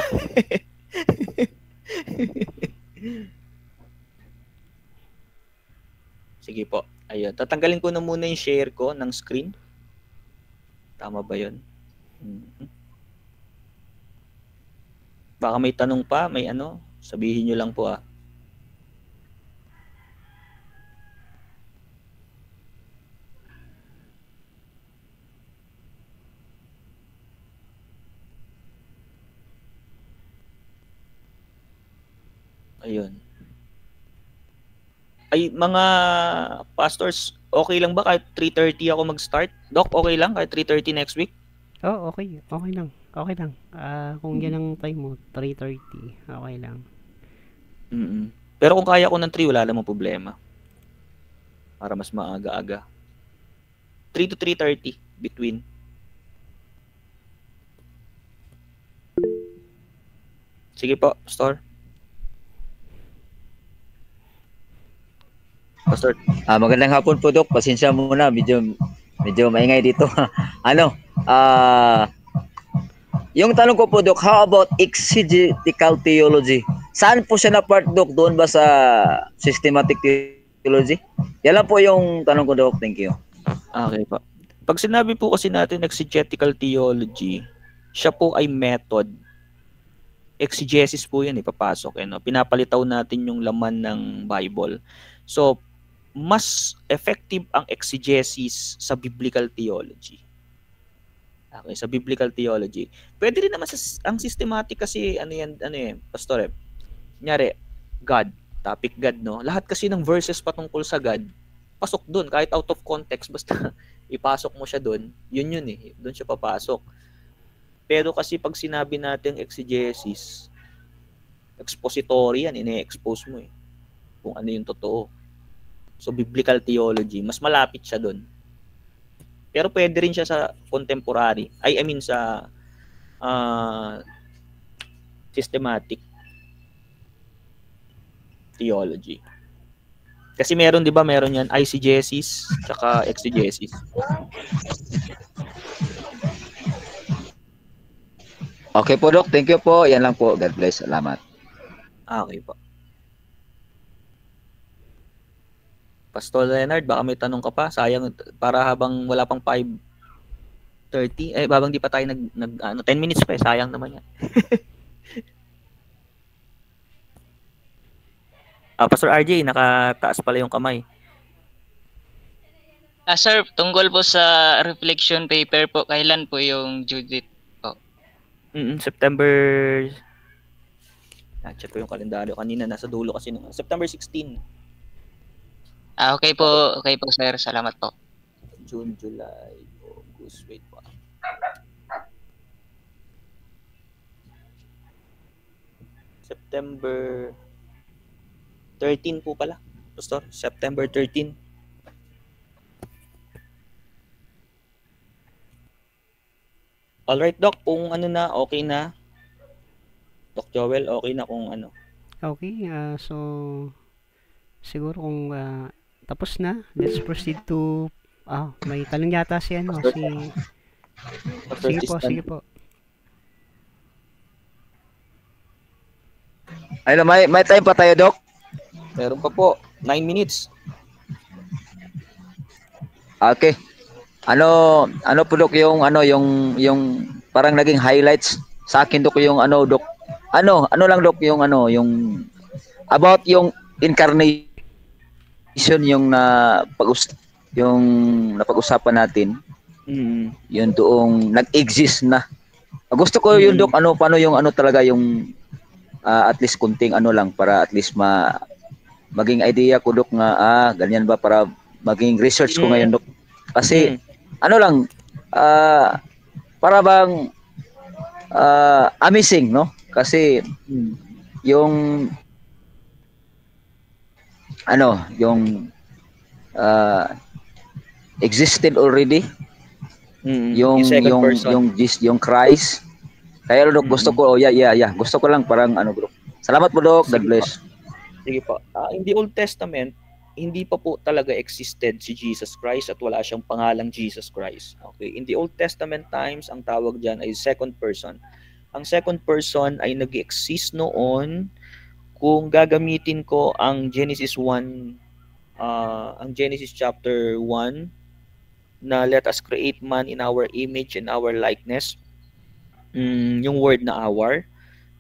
Sige po. Ayun. Tatanggalin ko na muna yung share ko ng screen. Tama ba yun? Baka may tanong pa, may ano, sabihin nyo lang po Ayun. Ay, mga pastors, okay lang ba kahit 3:30 ako mag-start? Doc, okay lang kahit 3:30 next week? Okay. Okay lang. Okay lang. Kung yan ang time mo, 3:30, okay lang. Pero kung kaya ko ng 3, wala namang problema. Para mas maaga-aga. 3 to 3:30 between. Sige po, Pastor. Pastor. Magandang hapon po, Doc. Pasensya muna, medyo maingay dito. Yung tanong ko po, Doc, how about exegetical theology? Saan po siya na part, Doc? Doon ba sa systematic theology? Yan lang po yung tanong ko, Doc. Thank you. Okay po. Pag sinabi po kasi natin exegetical theology, siya po ay method. Exegesis po yan, papasok. Pinapalitaw natin yung laman ng Bible. So, mas effective ang exegesis sa biblical theology. Okay, sa biblical theology. Pwede rin naman ang systematic kasi Pastor, kunyari, God, topic God, no? Lahat kasi ng verses patungkol sa God, pasok doon kahit out of context, basta ipasok mo siya doon, yun doon siya papasok. Pero kasi pag sinabi natin exegesis, expository yan, ine-expose mo kung ano yung totoo. So, biblical theology, mas malapit siya doon. Pero pwede rin siya sa contemporary. I mean sa systematic theology. Kasi meron, 'di ba, meron 'yan eisegesis tsaka exegesis. Okay po, Doc. Thank you po. Yan lang po. God bless. Salamat. Okay po. Pastor Leonard, baka may tanong ka pa? Sayang, para habang wala pang 5:30, habang di pa tayo 10 minutes pa, sayang naman yan. Pastor RJ, nakataas pala yung kamay. Sir, tungkol po sa reflection paper po, kailan po yung due date po? September, check ko yung kalendaryo kanina, nasa dulo kasi September 16. Okay po sir, salamat po. June, July, August, wait pa. September 13 po pala, Pastor. September 13. Alright, Doc. Kung ano na, okay na. Doc Joel, okay na kung ano. Okay, so siguro kung tapos na, let's proceed to may tanong yata si sige po. Ayun, may time pa tayo, Doc? Meron pa po, 9 minutes. Okay. Ano po, Doc, yung parang naging highlights sa akin, Doc, yung Doc. Ano lang, Doc, yung about yung incarnation, yung napag-usapan natin. Yun doong nag-exist na. Gusto ko yun, Doc, paano yung talaga yung at least kunting lang para at least maging idea ko, Doc, nga ganyan ba para maging research ko ngayon, Doc. Kasi para bang amazing, no? Kasi yung yung existed already, yung Christ. Kaya, Doc, gusto ko, gusto ko lang parang Doc. Salamat po, Doc. God bless. Sige po. In the Old Testament, hindi pa po talaga existed si Jesus Christ at wala siyang pangalang Jesus Christ. Okay. In the Old Testament times, ang tawag dyan ay second person. Ang second person ay nag-exist noon kung gagamitin ko ang Genesis 1, ang Genesis chapter 1, na let us create man in our image and our likeness. Yung word na our.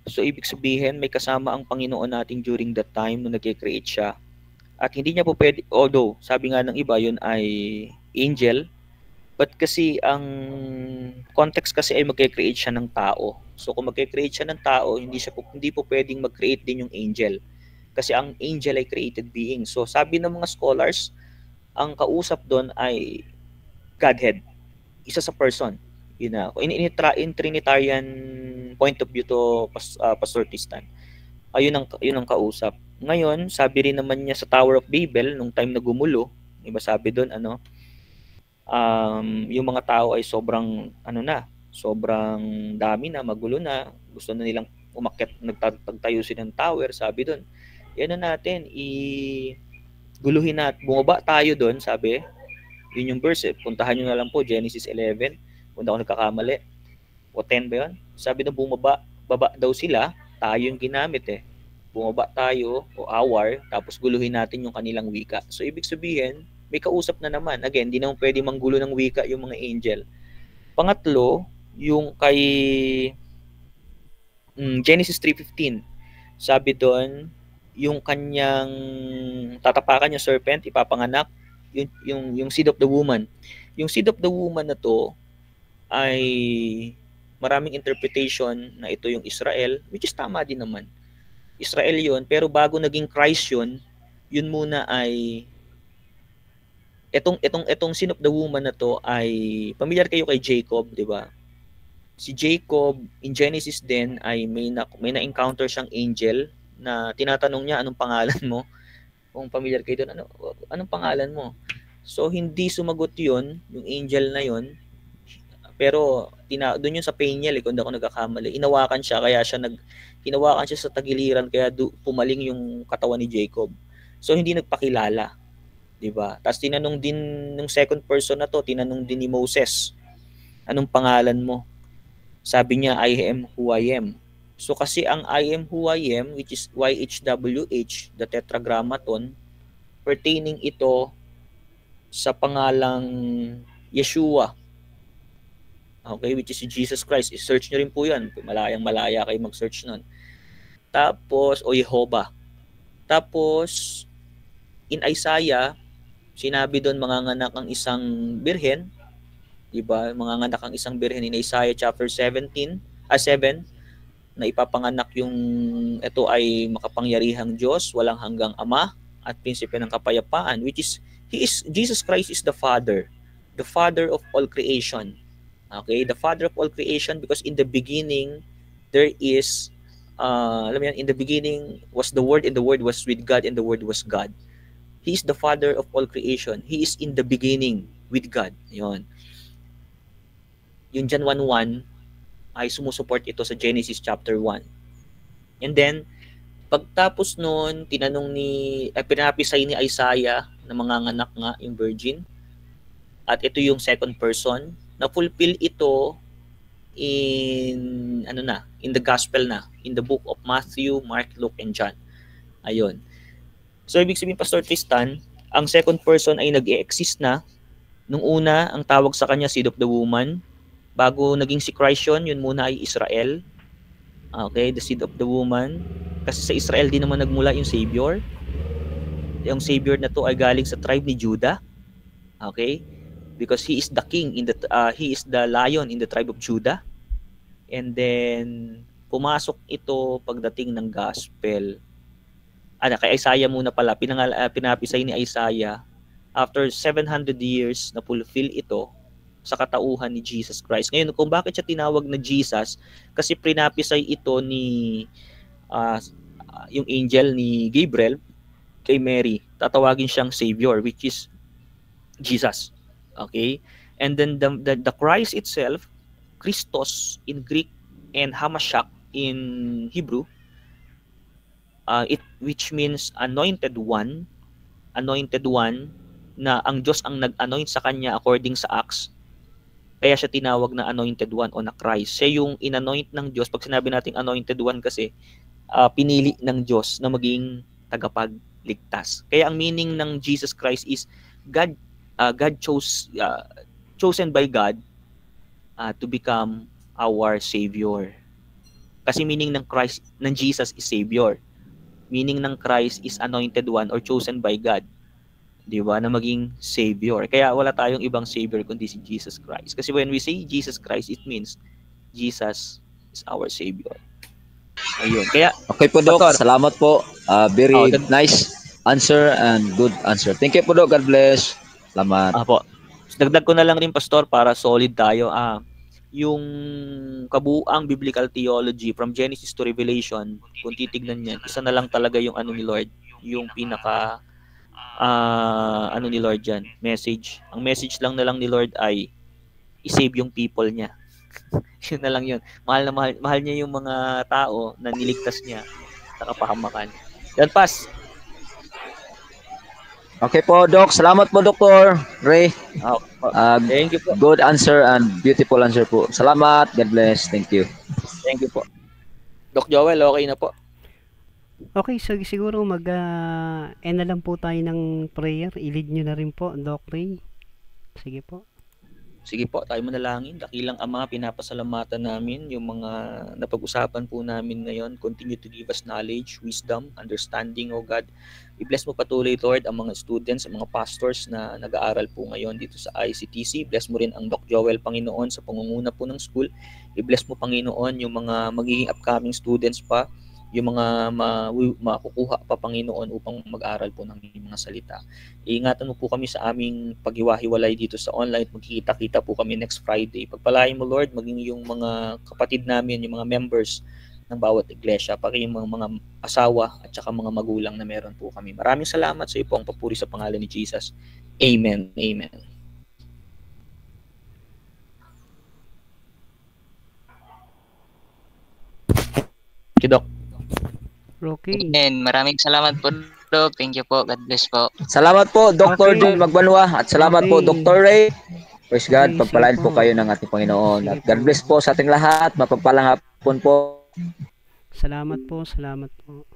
So, ibig sabihin, may kasama ang Panginoon natin during that time nung nag-create siya. At hindi niya po pwede, although sabi nga ng iba yun ay angel, but kasi ang context kasi ay mag-create siya ng tao. So kung mag-create siya ng tao, hindi po pwedeng mag-create din yung angel. Kasi ang angel ay created being. So sabi ng mga scholars, ang kausap doon ay Godhead. Isa sa person. Yun na. In Trinitarian point of view to Pastor Tristan. Yun ang kausap. Ngayon, sabi rin naman niya sa Tower of Babel, nung time na gumulo, iba sabi doon, yung mga tao ay sobrang dami na, magulo na, gusto na nilang umakyat, nagtayo sila ng tower, sabi doon, yan na natin, guluhin natin, bumaba tayo doon, sabi, yun yung verse, puntahan nyo na lang po, Genesis 11, kung ako nagkakamali, o 10 ba yun? Sabi na baba daw sila, tayo yung ginamit bumaba tayo o hour, tapos guluhin natin yung kanilang wika. So, ibig sabihin, may kausap na naman. Again, hindi naman pwede manggulo ng wika yung mga angel. Pangatlo, yung kay Genesis 3:15. Sabi doon, yung kanyang tatapakan yung serpent, ipapanganak, yung seed of the woman. Yung seed of the woman na to ay maraming interpretation na ito yung Israel, which is tama din naman. Israel yun, pero bago naging Christ yun muna ay etong sin of the woman na to ay familiar kayo kay Jacob, 'di ba? Si Jacob in Genesis din ay may na-encounter siyang angel na tinatanong niya, anong pangalan mo? Kung familiar kayo doon, anong pangalan mo? So hindi sumagot yun, yung angel na yun. Pero doon yun sa Peniel, kung hindi ako nagkakamali, inawakan siya, kaya siya hinawakan siya sa tagiliran kaya pumaling yung katawan ni Jacob. So hindi nagpakilala, 'di ba? Tapos tinanong din ng second person na to, tinanong din ni Moses, anong pangalan mo? Sabi niya, I am who I am. So kasi ang I am who I am, which is YHWH, the Tetragrammaton, pertaining ito sa pangalang Yeshua. Okay, which is si Jesus Christ. I-search nyo rin po yan. Malayang-malaya kayo mag-search nun. Tapos, o Jehovah. Tapos, in Isaiah, sinabi doon manganganak ang isang birhen, 'di ba? Manganganak ang isang birhen in Isaiah chapter 7 na ipapanganak yung ito ay makapangyarihang Diyos, walang hanggang Ama at prinsipe ng kapayapaan, which is Jesus Christ is the Father of all creation. Okay, the Father of all creation, because in the beginning there is in the beginning was the Word, and the Word was with God, and the Word was God. He is the Father of all creation. He is in the beginning with God. Yun. Yung John 1:1 ay sumusuport ito sa Genesis chapter 1. And then, pagtapos nun, pinapisay ni Isaiah na manganganak nga yung virgin. At ito yung second person. Na-fulfill ito in the gospel na. In the book of Matthew, Mark, Luke, and John. Ayun. So, ibig sabihin, Pastor Tristan, ang second person ay nag-e-exist na. Nung una, ang tawag sa kanya, seed of the woman. Bago naging si Christ yun muna ay Israel. Okay, the seed of the woman. Kasi sa Israel din naman nagmula yung Savior. Yung Savior na to ay galing sa tribe ni Judah. Okay? Because he is the king, he is the lion in the tribe of Judah. And then, pumasok ito pagdating ng gospel. Kay Isaiah muna pala, pinapisay ni Isaiah after 700 years na fulfill ito sa katauhan ni Jesus Christ. Ngayon, kung bakit siya tinawag na Jesus, kasi pinapisay ito ni yung angel ni Gabriel kay Mary. Tatawagin siyang Savior, which is Jesus. Okay? And then the Christ itself, Christos in Greek and Hamashiach in Hebrew, which means anointed one na ang Diyos ang nag-anoint sa kanya according sa Acts. Kaya siya tinawag na anointed one o na Christ. Siya yung inanoint ng Diyos. Pag sinabi nating anointed one kasi, pinili ng Diyos na maging tagapagligtas. Kaya ang meaning ng Jesus Christ is God chosen by God to become our Savior. Kasi meaning ng Christ, ng Jesus is Savior. Meaning ng Christ is anointed one or chosen by God. Di ba? Na maging Savior. Kaya wala tayong ibang Savior kundi si Jesus Christ. Kasi when we say Jesus Christ, it means Jesus is our Savior. Ayun. Kaya, okay po, Doc. Pastor, salamat po. Very nice answer and good answer. Thank you po, Doc. God bless. Salamat. Po. Dagdag ko na lang rin, Pastor, para solid tayo. Yung kabuuang biblical theology from Genesis to Revelation, kung titignan niyan, isa na lang talaga yung ni Lord, yung pinaka ni Lord dyan, message. Ang message lang ni Lord ay i-save yung people niya. Yun na lang yun. Mahal niya yung mga tao na niligtas niya sa kapahamakan. Yan, Pas. Okay po, Doc. Salamat po, Dr. Ray. Thank you po. Good answer and beautiful answer po. Salamat. God bless. Thank you. Thank you po. Doc Joel, okay na po. Okay, so siguro end na lang po tayo ng prayer. I-lead nyo na rin po, Doc Ray. Sige po. Sige po, tayo manalangin. Dakilang Ama, pinapasalamatan namin yung mga napag-usapan po namin ngayon. Continue to give us knowledge, wisdom, understanding, O God. I-bless mo patuloy, Lord, ang mga students, ang mga pastors na nag-aaral po ngayon dito sa ICTC. Bless mo rin ang Doc Joel, Panginoon, sa pangunguna po ng school. I-bless mo, Panginoon, yung mga magiging upcoming students pa, yung mga makukuha pa, Panginoon, upang mag-aral po ng mga salita. Iingatan mo po kami sa aming paghiwa-hiwalay dito sa online. Magkikita-kita po kami next Friday. Pagpalain mo, Lord, maging yung mga kapatid namin, yung mga members ng bawat iglesia, pati yung mga asawa at saka mga magulang na meron po kami. Maraming salamat sa iyo po, ang papuri sa pangalan ni Jesus. Amen. Amen. Doc. Rocky. And maraming salamat po, Doc. Thank you po. God bless po. Salamat po, Dr. Okay. Joel Magbanwa. At salamat po, Okay. Dr. Ray. Praise God, Okay, pagpalain sige po po. kayo ng ating Panginoon. Sige At God po. bless po sa ating lahat. Mapagpalang hapon po. Salamat po, salamat po.